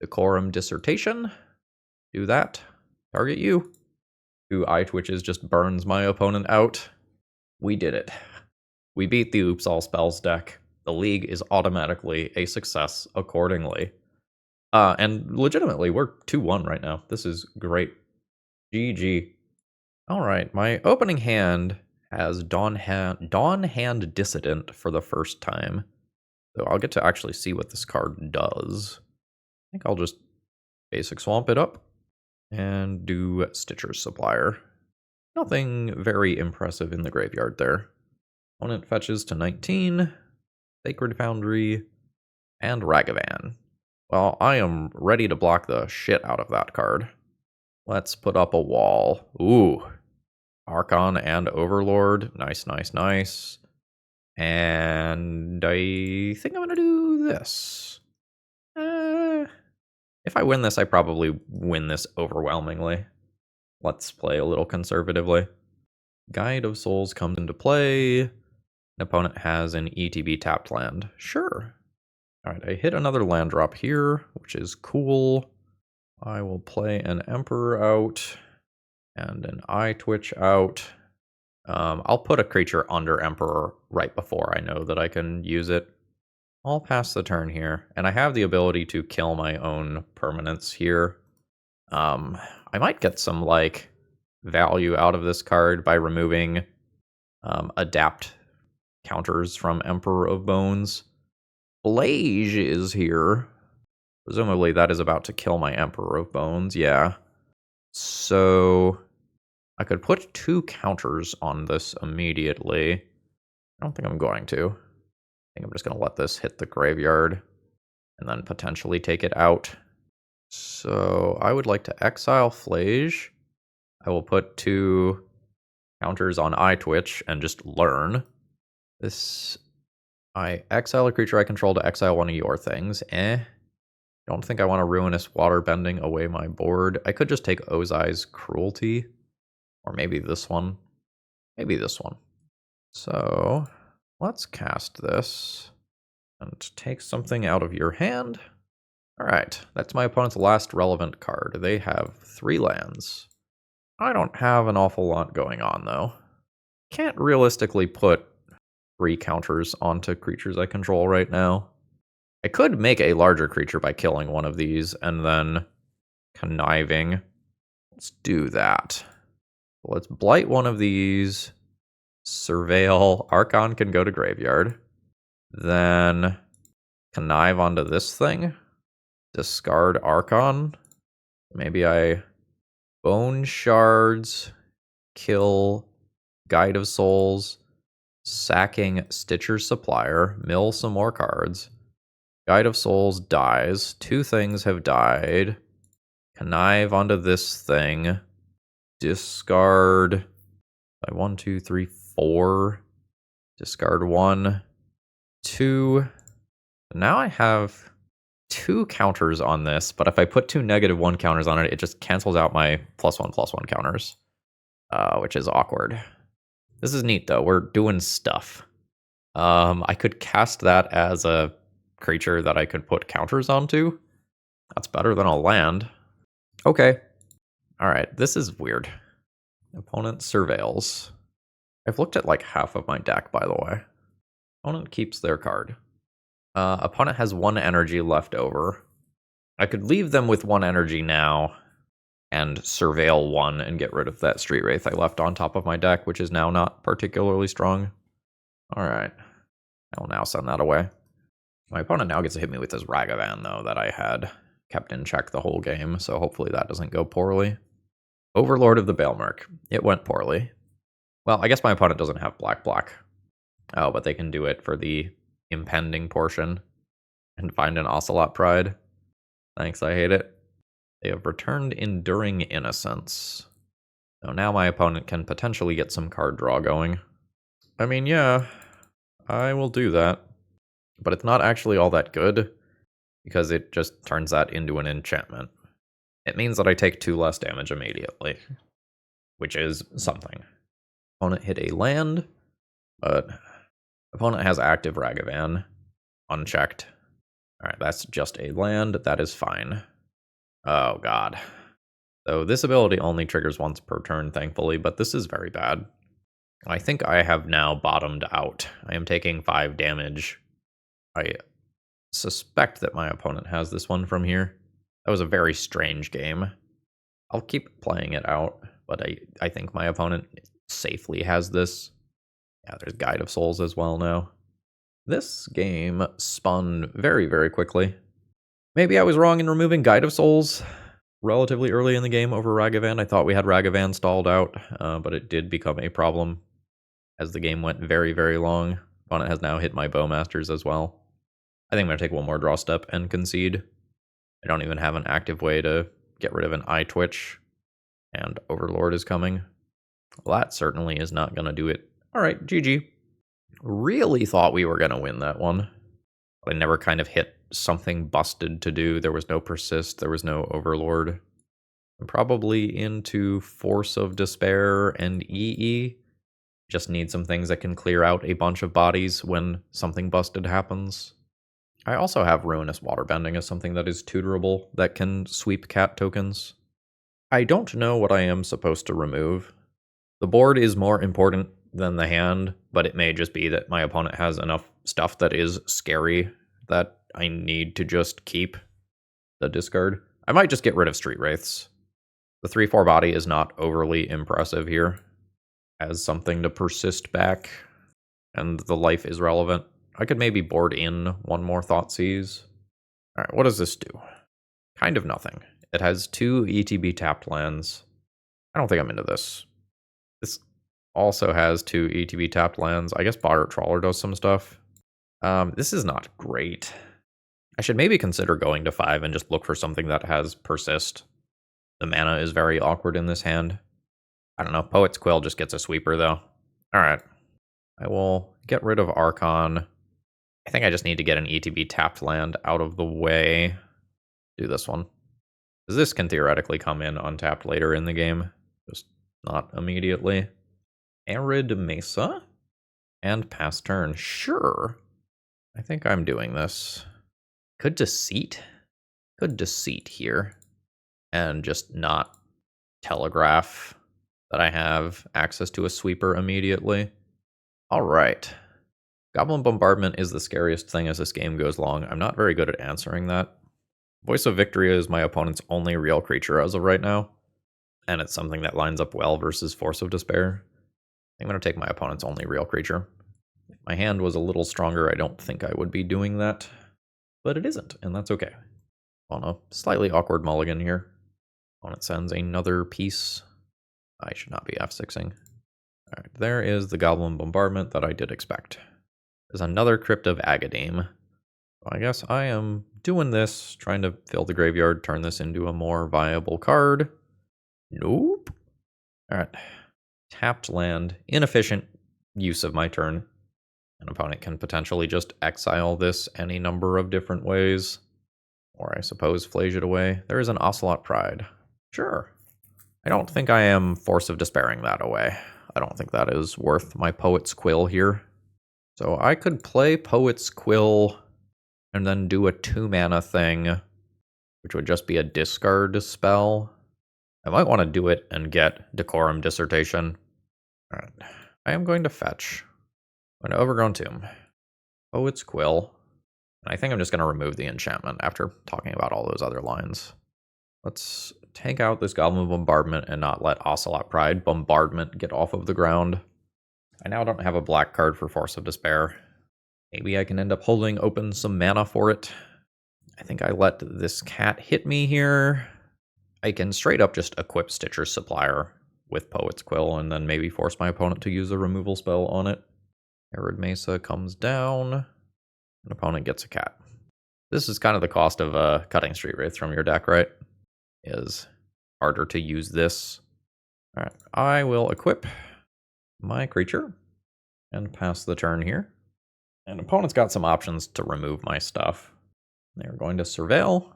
Decorum Dissertation. Do that. Target you. 2 Eyetwitches just burns my opponent out. We did it. We beat the Oops All Spells deck. The league is automatically a success accordingly. And legitimately, we're 2-1 right now. This is great. GG. Alright, my opening hand has Dawn Hand Dissident for the first time. So I'll get to actually see what this card does. I think I'll just basic swamp it up and do Stitcher's Supplier. Nothing very impressive in the graveyard there. Opponent fetches to 19, Sacred Foundry, and Ragavan. Well, I am ready to block the shit out of that card. Let's put up a wall. Ooh. Archon and Overlord. Nice, nice, nice. And I think I'm going to do this. If I win this, I probably win this overwhelmingly. Let's play a little conservatively. Guide of Souls comes into play. An opponent has an ETB tapped land. Sure. Alright, I hit another land drop here, which is cool. I will play an Emperor out and an Eyetwitch out. I'll put a creature under Emperor right before I know that I can use it. I'll pass the turn here, and I have the ability to kill my own permanents here. I might get some, like, value out of this card by removing adapt counters from Emperor of Bones. Blaze is here. Presumably that is about to kill my Emperor of Bones, yeah. So I could put 2 counters on this immediately. I don't think I'm going to. I think I'm just going to let this hit the graveyard and then potentially take it out. So I would like to exile Flage. I will put 2 counters on Eyetwitch and just learn. This, I exile a creature I control to exile one of your things. Don't think I want to Ruinous Waterbending away my board. I could just take Ozai's Cruelty. Or maybe this one. Maybe this one. So let's cast this and take something out of your hand. Alright, that's my opponent's last relevant card. They have 3 lands. I don't have an awful lot going on, though. Can't realistically put 3 counters onto creatures I control right now. I could make a larger creature by killing one of these and then conniving. Let's do that. Let's blight one of these. Surveil. Archon can go to graveyard. Then connive onto this thing. Discard Archon. Maybe I Bone Shards. Kill Guide of Souls. Sacking Stitcher's Supplier. Mill some more cards. Guide of Souls dies. 2 things have died. Connive onto this thing. Discard 1, 2, 3, 4. Discard 1, 2. Now I have 2 counters on this, but if I put 2 -1 counters on it, it just cancels out my +1/+1 counters, which is awkward. This is neat though. We're doing stuff. I could cast that as a creature that I could put counters onto. That's better than a land. Okay. Alright, this is weird. Opponent surveils. I've looked at like half of my deck, by the way. Opponent keeps their card. Opponent has 1 energy left over. I could leave them with 1 energy now and surveil 1 and get rid of that Street Wraith I left on top of my deck, which is now not particularly strong. Alright. I will now send that away. My opponent now gets to hit me with this Ragavan, though, that I had kept in check the whole game, so hopefully that doesn't go poorly. Overlord of the Baelmerk. It went poorly. Well, I guess my opponent doesn't have black. Oh, but they can do it for the impending portion and find an Ocelot Pride. Thanks, I hate it. They have returned Enduring Innocence. So now my opponent can potentially get some card draw going. I mean, yeah, I will do that. But it's not actually all that good, because it just turns that into an enchantment. It means that I take 2 less damage immediately, which is something. Opponent hit a land, but opponent has active Ragavan, unchecked. Alright, that's just a land, that is fine. Oh god. So this ability only triggers once per turn, thankfully, but this is very bad. I think I have now bottomed out. I am taking 5 damage. I suspect that my opponent has this one from here. That was a very strange game. I'll keep playing it out, but I think my opponent safely has this. Yeah, there's Guide of Souls as well now. This game spun very, very quickly. Maybe I was wrong in removing Guide of Souls relatively early in the game over Ragavan. I thought we had Ragavan stalled out, but it did become a problem as the game went very, very long. Opponent has now hit my Bowmasters as well. I think I'm going to take one more draw step and concede. I don't even have an active way to get rid of an Eyetwitch, and Overlord is coming. Well, that certainly is not going to do it. All right, GG. Really thought we were going to win that one. I never kind of hit something busted to do. There was no Persist, there was no Overlord. I'm probably into Force of Despair and EE. Just need some things that can clear out a bunch of bodies when something busted happens. I also have Ruinous Waterbending as something that is tutorable that can sweep cat tokens. I don't know what I am supposed to remove. The board is more important than the hand, but it may just be that my opponent has enough stuff that is scary that I need to just keep the discard. I might just get rid of Street Wraiths. The 3/4 body is not overly impressive here as something to persist back, and the life is relevant. I could maybe board in one more Thoughtseize. Alright, what does this do? Kind of nothing. It has 2 ETB tapped lands. I don't think I'm into this. This also has 2 ETB tapped lands. I guess Boggart Trawler does some stuff. This is not great. I should maybe consider going to 5 and just look for something that has Persist. The mana is very awkward in this hand. I don't know. Poet's Quill just gets a sweeper, though. Alright. I will get rid of Archon. I think I just need to get an ETB tapped land out of the way. Do this one. Because this can theoretically come in untapped later in the game. Just not immediately. Arid Mesa. And pass turn. Sure. I think I'm doing this. Could Deceit. Could Deceit here. And just not telegraph that I have access to a sweeper immediately. Alright. Goblin Bombardment is the scariest thing as this game goes along. I'm not very good at answering that. Voice of Victory is my opponent's only real creature as of right now. And it's something that lines up well versus Force of Despair. I'm going to take my opponent's only real creature. If my hand was a little stronger, I don't think I would be doing that. But it isn't, and that's okay. On a slightly awkward mulligan here. Opponent sends another piece. I should not be F6ing. Alright, there is the Goblin Bombardment that I did expect. There's another Crypt of Agadame. I guess I am doing this, trying to fill the graveyard, turn this into a more viable card. Nope. Alright. Tapped land. Inefficient use of my turn. An opponent can potentially just exile this any number of different ways. Or I suppose flage it away. There is an Ocelot Pride. Sure. I don't think I am Force of Despairing that away. I don't think that is worth my Poet's Quill here. So I could play Poet's Quill and then do a 2-mana thing, which would just be a discard spell. I might want to do it and get Decorum Dissertation. Alright. I am going to fetch. I'm going to Overgrown Tomb. Poet's Quill. And I think I'm just going to remove the enchantment after talking about all those other lines. Let's take out this Goblin Bombardment and not let Ocelot Pride Bombardment get off of the ground. I now don't have a black card for Force of Despair. Maybe I can end up holding open some mana for it. I think I let this cat hit me here. I can straight up just equip Stitcher's Supplier with Poet's Quill and then maybe force my opponent to use a removal spell on it. Arid Mesa comes down. An opponent gets a cat. This is kind of the cost of cutting Street Wraith from your deck, right? Is harder to use this. Alright, I will equip my creature and pass the turn here. And opponent's got some options to remove my stuff. They're going to Surveil,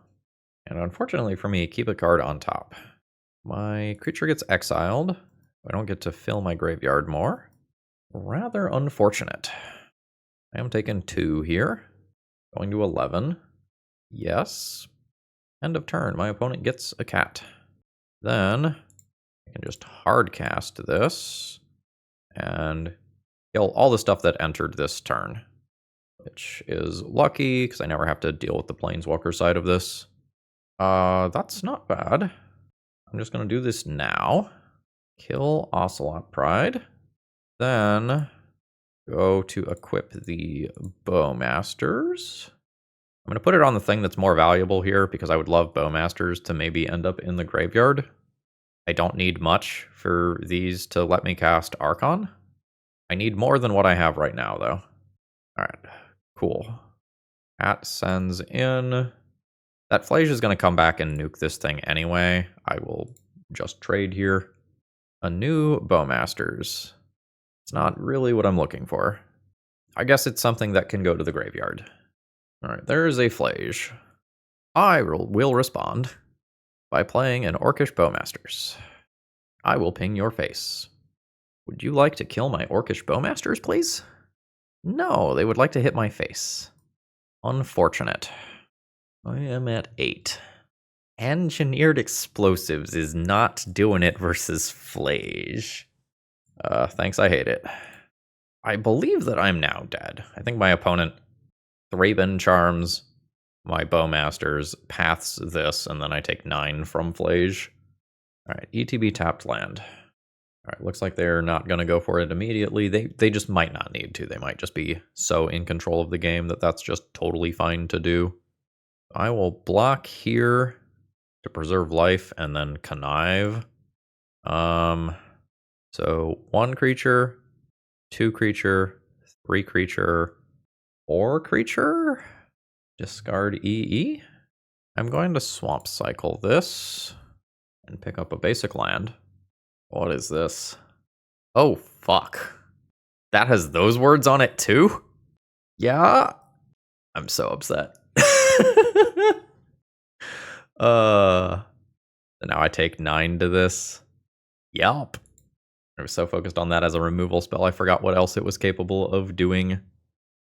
and unfortunately for me, keep a card on top. My creature gets exiled. I don't get to fill my graveyard more. Rather unfortunate. I am taking 2 here. Going to 11. Yes. End of turn. My opponent gets a cat. Then I can just hard cast this and kill all the stuff that entered this turn, which is lucky because I never have to deal with the Planeswalker side of this. That's not bad. I'm just going to do this now. Kill Ocelot Pride. Then go to equip the Bowmasters. I'm going to put it on the thing that's more valuable here because I would love Bowmasters to maybe end up in the graveyard. I don't need much for these to let me cast Archon. I need more than what I have right now, though. Alright, cool. Cat sends in. That Flage is going to come back and nuke this thing anyway. I will just trade here. A new Bowmasters. It's not really what I'm looking for. I guess it's something that can go to the graveyard. Alright, there's a Flage. I will respond by playing an Orcish Bowmasters. I will ping your face. Would you like to kill my Orcish Bowmasters, please? No, they would like to hit my face. Unfortunate. I am at 8. Engineered Explosives is not doing it versus Flage. Thanks, I hate it. I believe that I'm now dead. I think my opponent Thraben charms my Bowmasters, paths this, and then I take 9 from Flage. Alright, ETB tapped land. Alright, looks like they're not going to go for it immediately. They just might not need to. They might just be so in control of the game that that's just totally fine to do. I will block here to preserve life and then connive. So 1 creature, 2 creature, 3 creature, 4 creature. Discard EE. I'm going to swamp cycle this and pick up a basic land. What is this? Oh, fuck. That has those words on it too? Yeah? I'm so upset. So now I take 9 to this. Yup. I was so focused on that as a removal spell, I forgot what else it was capable of doing.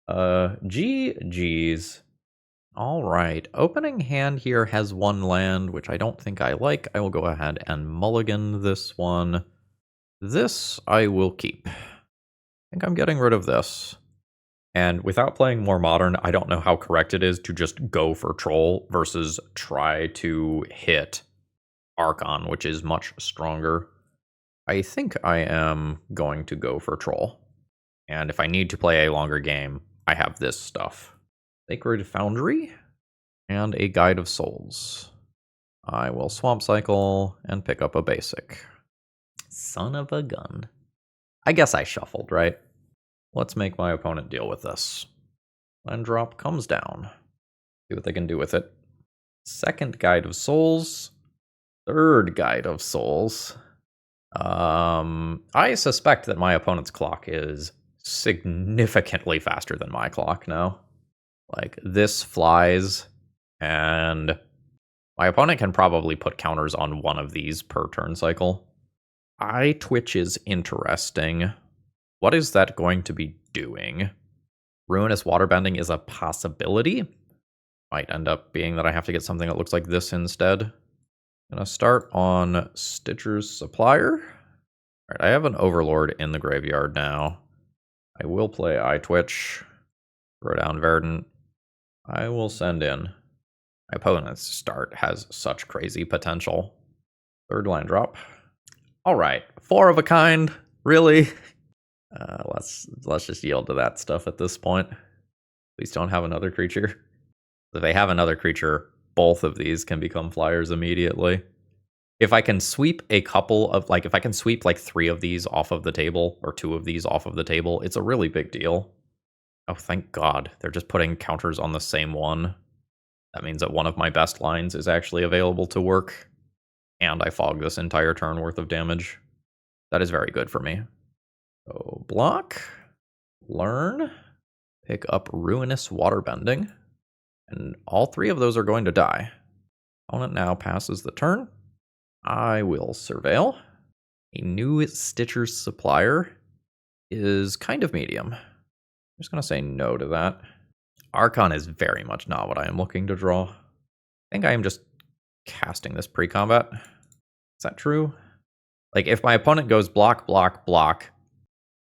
GG's. Alright, opening hand here has 1 land, which I don't think I like. I will go ahead and mulligan this one. This I will keep. I think I'm getting rid of this. And without playing more modern, I don't know how correct it is to just go for Troll versus try to hit Archon, which is much stronger. I think I am going to go for Troll. And if I need to play a longer game, I have this stuff. Sacred Foundry and a Guide of Souls. I will swamp cycle and pick up a basic. Son of a gun. I guess I shuffled, right? Let's make my opponent deal with this. Land drop comes down. See what they can do with it. Second Guide of Souls. Third Guide of Souls. I suspect that my opponent's clock is significantly faster than my clock now. Like, this flies, and my opponent can probably put counters on one of these per turn cycle. Eyetwitch is interesting. What is that going to be doing? Ruinous Waterbending is a possibility. Might end up being that I have to get something that looks like this instead. I'm gonna start on Stitcher's Supplier. Alright, I have an Overlord in the graveyard now. I will play Eyetwitch. Throw down Verdant. I will send in. My opponent's start has such crazy potential. Third land drop. Alright, 4 of a kind. Really? Let's just yield to that stuff at this point. Please don't have another creature. If they have another creature, both of these can become flyers immediately. If I can sweep a couple of, like, if I can sweep like 3 of these off of the table, or 2 of these off of the table, it's a really big deal. Oh, thank God. They're just putting counters on the same one. That means that one of my best lines is actually available to work. And I fog this entire turn worth of damage. That is very good for me. So, block. Learn. Pick up Ruinous Waterbending. And all 3 of those are going to die. Opponent now passes the turn. I will surveil. A new Stitcher's Supplier is kind of medium. I'm just going to say no to that. Archon is very much not what I am looking to draw. I think I am just casting this pre-combat. Is that true? Like, if my opponent goes block, block, block,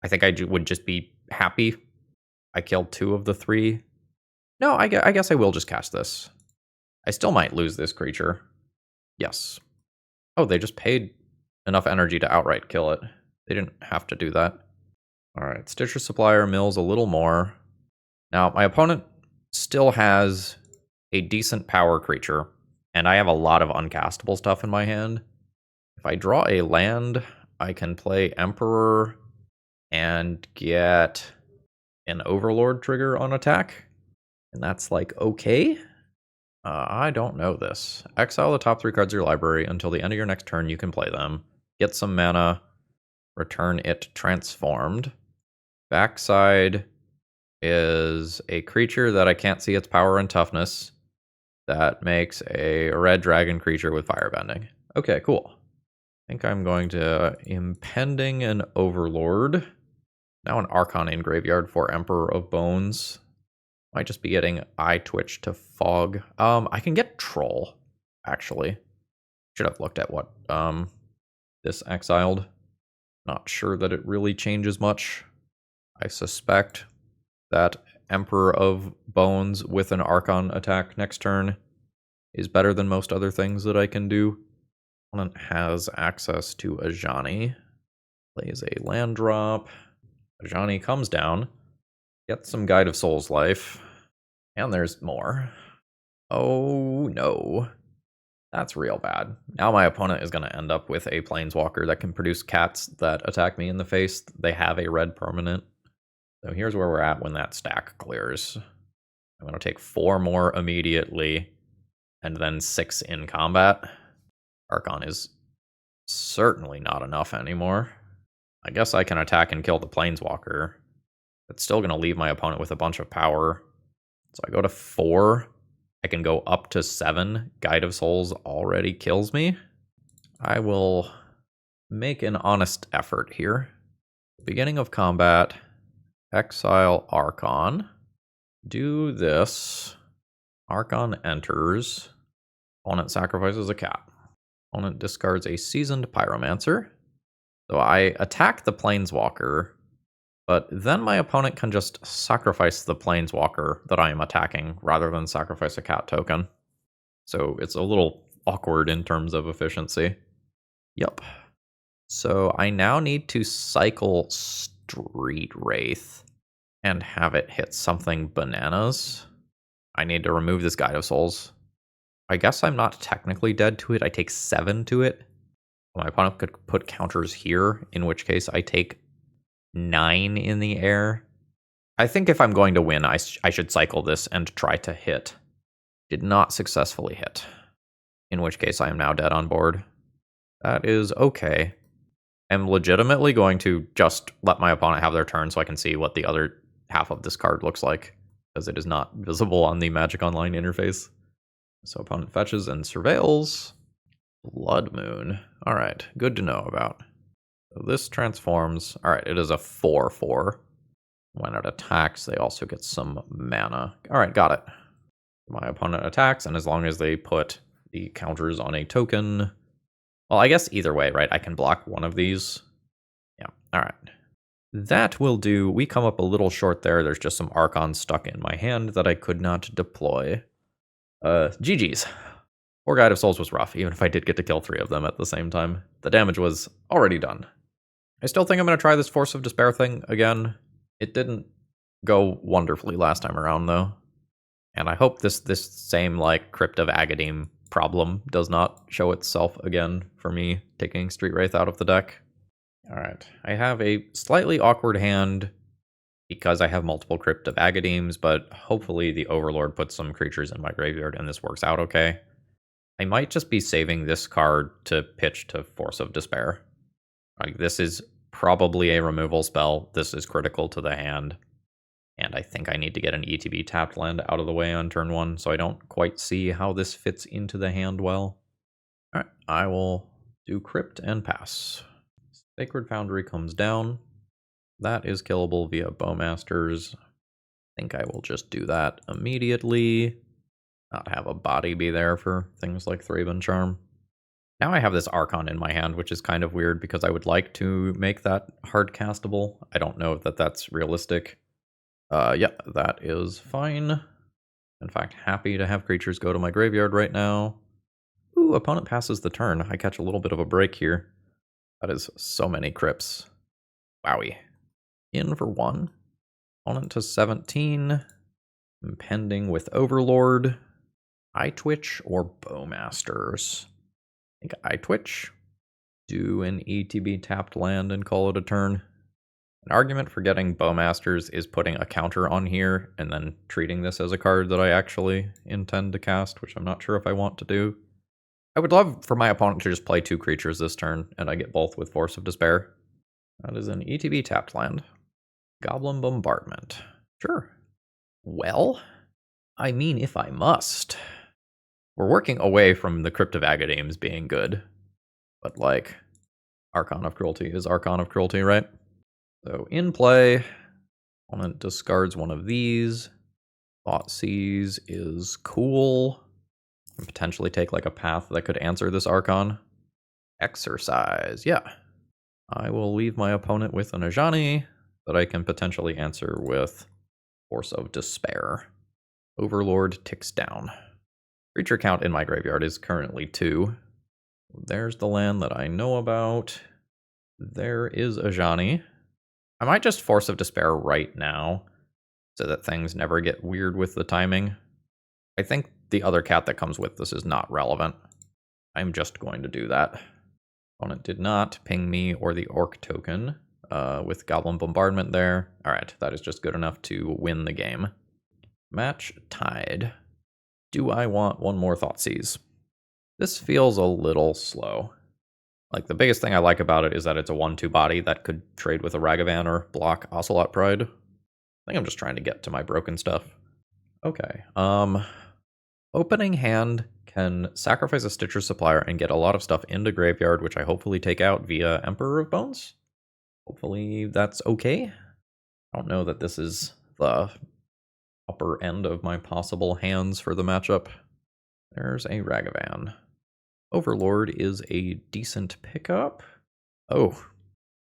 I think I would just be happy. I killed 2 of the 3. No, I guess I will just cast this. I still might lose this creature. Yes. Oh, they just paid enough energy to outright kill it. They didn't have to do that. Alright, Stitcher Supplier mills a little more. Now, my opponent still has a decent power creature, and I have a lot of uncastable stuff in my hand. If I draw a land, I can play Emperor and get an Overlord trigger on attack. And that's like, okay. I don't know this. Exile the top 3 cards of your library. Until the end of your next turn, you can play them. Get some mana. Return it transformed. Backside is a creature that I can't see its power and toughness. That makes a red dragon creature with firebending. Okay, cool. I think I'm going to Impending an Overlord. Now an Archon in graveyard for Emperor of Bones. Might just be getting Eyetwitch to Fog. I can get Troll, actually. Should have looked at what this exiled. Not sure that it really changes much. I suspect that Emperor of Bones with an Archon attack next turn is better than most other things that I can do. Opponent has access to Ajani. Plays a land drop. Ajani comes down. Gets some Guide of Soul's Life. And there's more. Oh no. That's real bad. Now my opponent is going to end up with a Planeswalker that can produce cats that attack me in the face. They have a red permanent. So here's where we're at when that stack clears. I'm going to take 4 more immediately, and then 6 in combat. Archon is certainly not enough anymore. I guess I can attack and kill the Planeswalker. It's still going to leave my opponent with a bunch of power. So I go to 4. I can go up to 7. Guide of Souls already kills me. I will make an honest effort here. Beginning of combat, exile Archon. Do this. Archon enters. Opponent sacrifices a cat. Opponent discards a Seasoned Pyromancer. So I attack the Planeswalker, but then my opponent can just sacrifice the Planeswalker that I am attacking rather than sacrifice a cat token. So it's a little awkward in terms of efficiency. Yep. So I now need to cycle Street Wraith and have it hit something bananas. I need to remove this Guide of Souls. I guess I'm not technically dead to it. I take 7 to it. My opponent could put counters here, in which case I take 9 in the air. I think if I'm going to win, I should cycle this and try to hit. Did not successfully hit. In which case I am now dead on board. That is okay. I'm legitimately going to just let my opponent have their turn so I can see what the other half of this card looks like, because it is not visible on the Magic Online interface. So opponent fetches and surveils. Blood Moon. Alright, good to know about. So this transforms. Alright, it is a 4/4. When it attacks, they also get some mana. Alright, got it. My opponent attacks, and as long as they put the counters on a token... Well, I guess either way, right? I can block one of these. Yeah, alright. That will do. We come up a little short there. There's just some Archons stuck in my hand that I could not deploy. GG's. 4 Guide of Souls was rough, even if I did get to kill 3 of them at the same time. The damage was already done. I still think I'm going to try this Force of Despair thing again. It didn't go wonderfully last time around, though. And I hope this same, like, Crypt of Agadim problem does not show itself again for me taking Street Wraith out of the deck. Alright, I have a slightly awkward hand because I have multiple Crypt of Agadims, but hopefully the Overlord puts some creatures in my graveyard and this works out okay. I might just be saving this card to pitch to Force of Despair. Like, this is probably a removal spell. This is critical to the hand. And I think I need to get an ETB tapped land out of the way on turn 1, so I don't quite see how this fits into the hand well. Alright, I will do Crypt and pass. Sacred Foundry comes down. That is killable via Bowmasters. I think I will just do that immediately. Not have a body be there for things like Thraben Charm. Now I have this Archon in my hand, which is kind of weird because I would like to make that hard castable. I don't know that that's realistic. Yeah, that is fine. In fact, happy to have creatures go to my graveyard right now. Ooh, opponent passes the turn. I catch a little bit of a break here. That is so many crypts. Wowie. In for 1. Opponent to 17. Impending with Overlord. Eyetwitch or Bowmasters? I think Eyetwitch. Do an ETB tapped land and call it a turn. An argument for getting Bowmasters is putting a counter on here and then treating this as a card that I actually intend to cast, which I'm not sure if I want to do. I would love for my opponent to just play 2 creatures this turn, and I get both with Force of Despair. That is an ETB tapped land. Goblin Bombardment. Sure. Well, I mean, if I must. We're working away from the Crypt of Agademes being good, but like, Archon of Cruelty is Archon of Cruelty, right? So in play, opponent discards one of these. Thoughtseize is cool. And potentially take like a path that could answer this Archon. Exercise, yeah. I will leave my opponent with an Ajani that I can potentially answer with Force of Despair. Overlord ticks down. Creature count in my graveyard is currently 2. There's the land that I know about. There is Ajani. I might just Force of Despair right now so that things never get weird with the timing. I think the other cat that comes with this is not relevant. I'm just going to do that. Opponent did not ping me or the Orc token with Goblin Bombardment there. Alright, that is just good enough to win the game. Match tied. Do I want one more Thoughtseize? This feels a little slow. Like, the biggest thing I like about it is that it's a 1/2 body that could trade with a Ragavan or block Ocelot Pride. I think I'm just trying to get to my broken stuff. Okay, opening hand can sacrifice a Stitcher Supplier and get a lot of stuff into graveyard, which I hopefully take out via Emperor of Bones. Hopefully that's okay. I don't know that this is the upper end of my possible hands for the matchup. There's a Ragavan. Overlord is a decent pickup. Oh,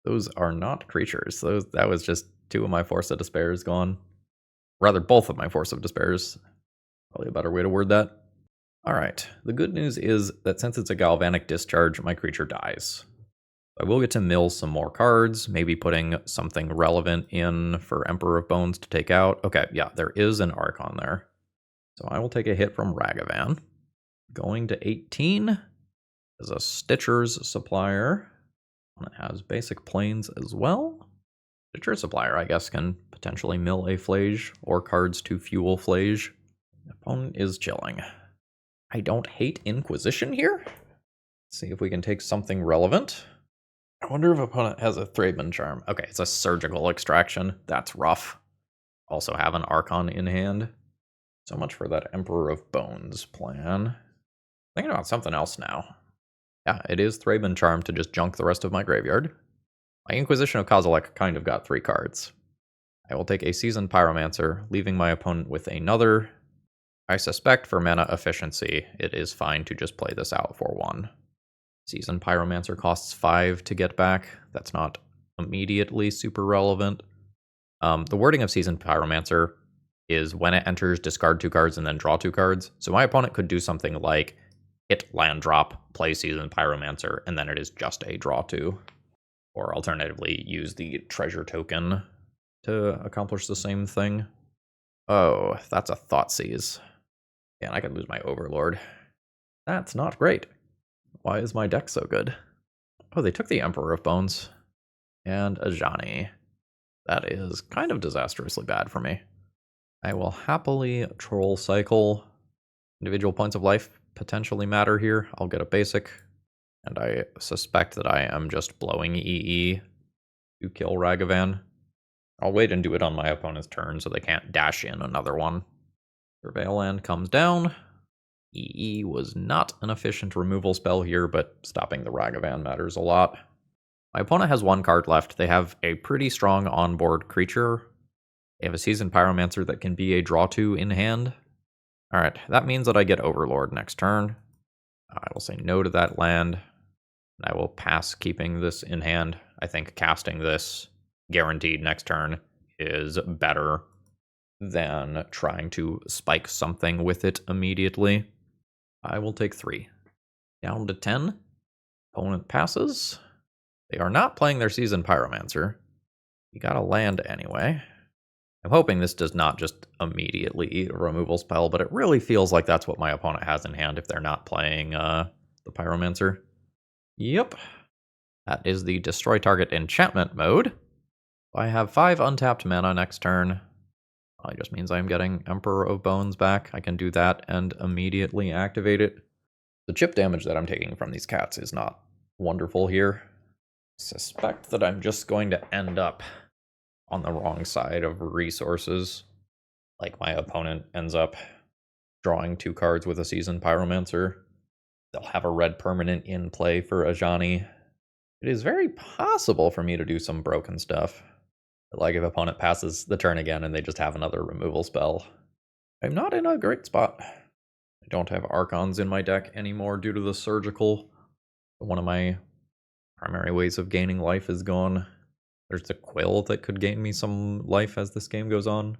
those are not creatures. That was just 2 of my Force of Despairs gone. Rather, both of my Force of Despairs. Probably a better way to word that. Alright, the good news is that since it's a Galvanic Discharge, my creature dies. I will get to mill some more cards, maybe putting something relevant in for Emperor of Bones to take out. Okay, yeah, there is an Archon there. So I will take a hit from Ragavan. Going to 18 is a Stitcher's Supplier. And it has basic planes as well. Stitcher's Supplier, I guess, can potentially mill a Flage or cards to fuel Flage. The opponent is chilling. I don't hate Inquisition here. Let's see if we can take something relevant. I wonder if opponent has a ThrabenU Charm. Okay, it's a Surgical Extraction. That's rough. Also have an Archon in hand. So much for that Emperor of Bones plan. Thinking about something else now. Yeah, it is ThrabenU Charm to just junk the rest of my graveyard. My Inquisition of Kozilek kind of got 3 cards. I will take a Seasoned Pyromancer, leaving my opponent with another. I suspect for mana efficiency, it is fine to just play this out for 1. Seasoned Pyromancer costs 5 to get back. That's not immediately super relevant. The wording of Seasoned Pyromancer is when it enters, discard 2 cards and then draw 2 cards. So my opponent could do something like hit land drop, play Seasoned Pyromancer, and then it is just a draw 2. Or alternatively, use the treasure token to accomplish the same thing. Oh, that's a Thoughtseize. Yeah, and I could lose my Overlord. That's not great. Why is my deck so good? Oh, they took the Emperor of Bones. And Ajani. That is kind of disastrously bad for me. I will happily Troll Cycle. Individual points of life potentially matter here. I'll get a basic. And I suspect that I am just blowing EE to kill Ragavan. I'll wait and do it on my opponent's turn so they can't dash in another one. Surveil Land comes down. EE was not an efficient removal spell here, but stopping the Ragavan matters a lot. My opponent has 1 card left. They have a pretty strong onboard creature. They have a Seasoned Pyromancer that can be a draw 2 in hand. Alright, that means that I get Overlord next turn. I will say no to that land. And I will pass keeping this in hand. I think casting this guaranteed next turn is better than trying to spike something with it immediately. I will take 3. Down to 10. Opponent passes. They are not playing their Seasoned Pyromancer. You gotta land anyway. I'm hoping this does not just immediately eat a removal spell, but it really feels like that's what my opponent has in hand if they're not playing the Pyromancer. Yep. That is the Destroy Target Enchantment mode. I have 5 untapped mana next turn. It just means I'm getting Emperor of Bones back. I can do that and immediately activate it. The chip damage that I'm taking from these cats is not wonderful here. Suspect that I'm just going to end up on the wrong side of resources. Like my opponent ends up drawing 2 cards with a Seasoned Pyromancer. They'll have a red permanent in play for Ajani. It is very possible for me to do some broken stuff. Like if opponent passes the turn again and they just have another removal spell. I'm not in a great spot. I don't have Archons in my deck anymore due to the surgical. One of my primary ways of gaining life is gone. There's the Quill that could gain me some life as this game goes on.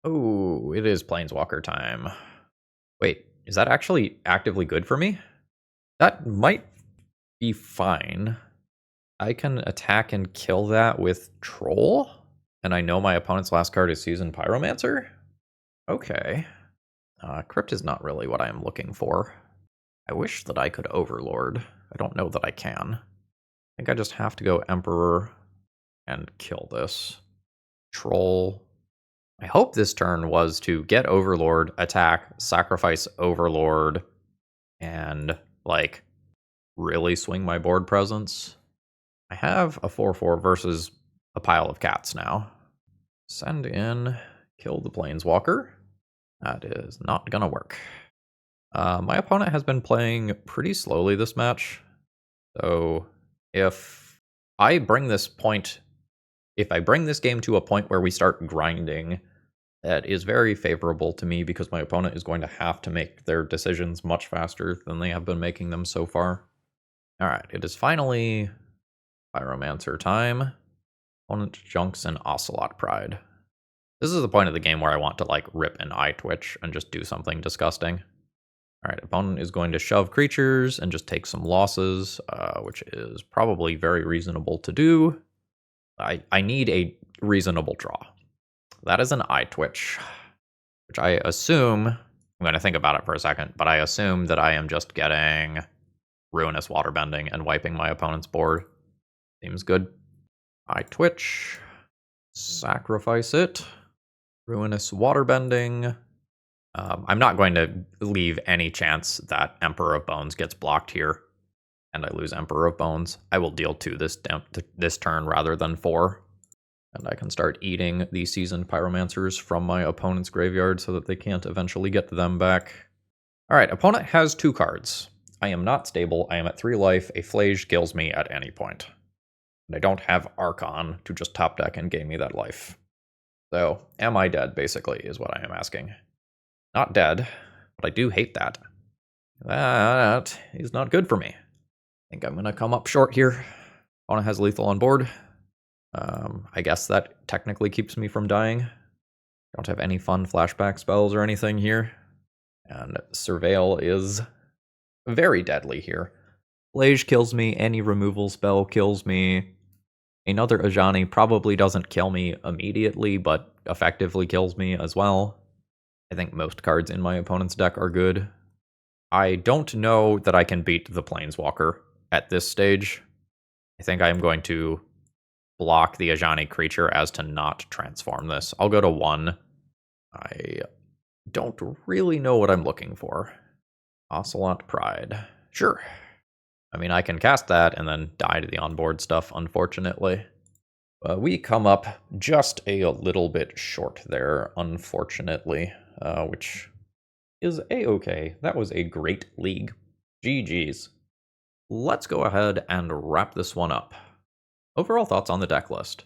Oh, it is Planeswalker time. Wait, is that actually actively good for me? That might be fine. I can attack and kill that with Troll, and I know my opponent's last card is Seasoned Pyromancer? Okay. Crypt is not really what I'm looking for. I wish that I could Overlord. I don't know that I can. I think I just have to go Emperor and kill this. Troll. I hope this turn was to get Overlord, attack, sacrifice Overlord, and, like, really swing my board presence. I have a 4/4 versus a pile of cats now. Send in, kill the Planeswalker. That is not gonna work. My opponent has been playing pretty slowly this match. So if I bring this game to a point where we start grinding, that is very favorable to me because my opponent is going to have to make their decisions much faster than they have been making them so far. Alright, it is finally Pyromancer time. Opponent junks and Ocelot Pride. This is the point of the game where I want to like rip an Eyetwitch and just do something disgusting. Alright, opponent is going to shove creatures and just take some losses, which is probably very reasonable to do. I need a reasonable draw. That is an Eyetwitch, which I assume, I'm going to think about it for a second, but I assume that I am just getting Ruinous Waterbending and wiping my opponent's board. Seems good. Eyetwitch, sacrifice it. Ruinous Waterbending. I'm not going to leave any chance that Emperor of Bones gets blocked here, and I lose Emperor of Bones. I will deal 2 this turn rather than 4, and I can start eating the Seasoned Pyromancers from my opponent's graveyard so that they can't eventually get them back. Alright, opponent has 2 cards. I am not stable, I am at 3 life, a Flage kills me at any point. And I don't have Archon to just top deck and gain me that life. So, am I dead, basically, is what I am asking. Not dead, but I do hate that. That is not good for me. I think I'm going to come up short here. Opponent has lethal on board. I guess that technically keeps me from dying. Don't have any fun flashback spells or anything here. And Surveil is very deadly here. Flage kills me, any removal spell kills me. Another Ajani probably doesn't kill me immediately, but effectively kills me as well. I think most cards in my opponent's deck are good. I don't know that I can beat the Planeswalker at this stage. I think I am going to block the Ajani creature as to not transform this. I'll go to 1. I don't really know what I'm looking for. Ocelot Pride. Sure. I mean, I can cast that and then die to the onboard stuff, unfortunately. We come up just a little bit short there, unfortunately, which is a-okay. That was a great league. GG's. Let's go ahead and wrap this one up. Overall thoughts on the deck list.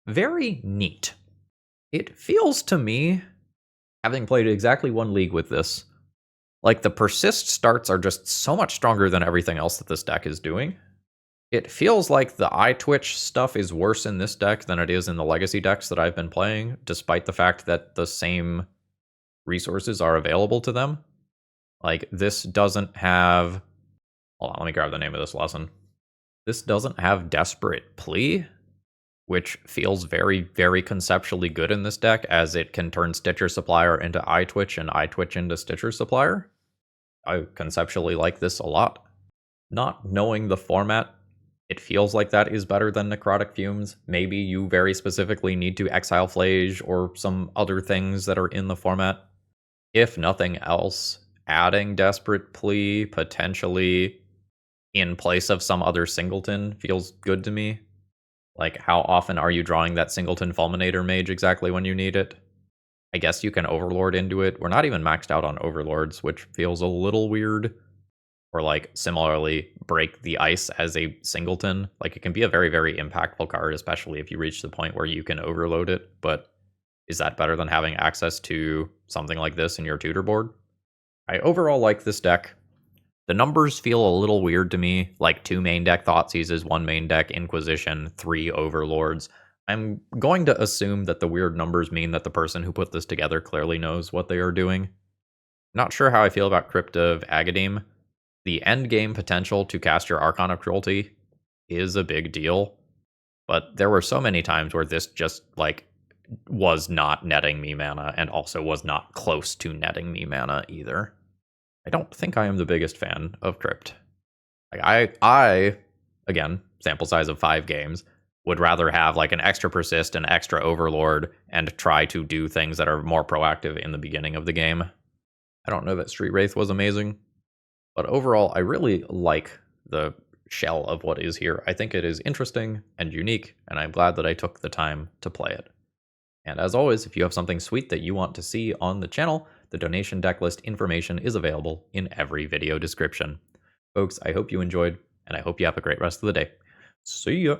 Very neat. It feels to me, having played exactly 1 league with this, like the Persist starts are just so much stronger than everything else that this deck is doing. It feels like the Eyetwitch stuff is worse in this deck than it is in the Legacy decks that I've been playing, despite the fact that the same resources are available to them. Like, this doesn't have... Hold on, let me grab the name of this lesson. This doesn't have Desperate Plea, which feels very, very conceptually good in this deck, as it can turn Stitcher Supplier into Eyetwitch and Eyetwitch into Stitcher Supplier. I conceptually like this a lot. Not knowing the format It feels like that is better than Necrotic Fumes. Maybe you very specifically need to exile Flage or some other things that are in the format. If nothing else, adding Desperate Plea potentially in place of some other singleton feels good to me. Like, how often are you drawing that singleton Fulminator Mage exactly when you need it? I guess you can Overlord into it. We're not even maxed out on Overlords, which feels a little weird. Or, like, similarly, Break the Ice as a singleton. Like, it can be a very, very impactful card, especially if you reach the point where you can overload it. But is that better than having access to something like this in your tutor board? I overall like this deck. The numbers feel a little weird to me, like 2 main deck Thoughtseizes, 1 main deck Inquisition, 3 Overlords. I'm going to assume that the weird numbers mean that the person who put this together clearly knows what they are doing. Not sure how I feel about Crypt of Agadeem. The end game potential to cast your Archon of Cruelty is a big deal, but there were so many times where this just, like, was not netting me mana and also was not close to netting me mana either. I don't think I am the biggest fan of Crypt. Like, I again, sample size of 5 games, would rather have like an extra Persist, an extra Overlord, and try to do things that are more proactive in the beginning of the game. I don't know that Street Wraith was amazing, but overall, I really like the shell of what is here. I think it is interesting and unique, and I'm glad that I took the time to play it. And as always, if you have something sweet that you want to see on the channel, the donation deck list information is available in every video description. Folks, I hope you enjoyed, and I hope you have a great rest of the day. See ya!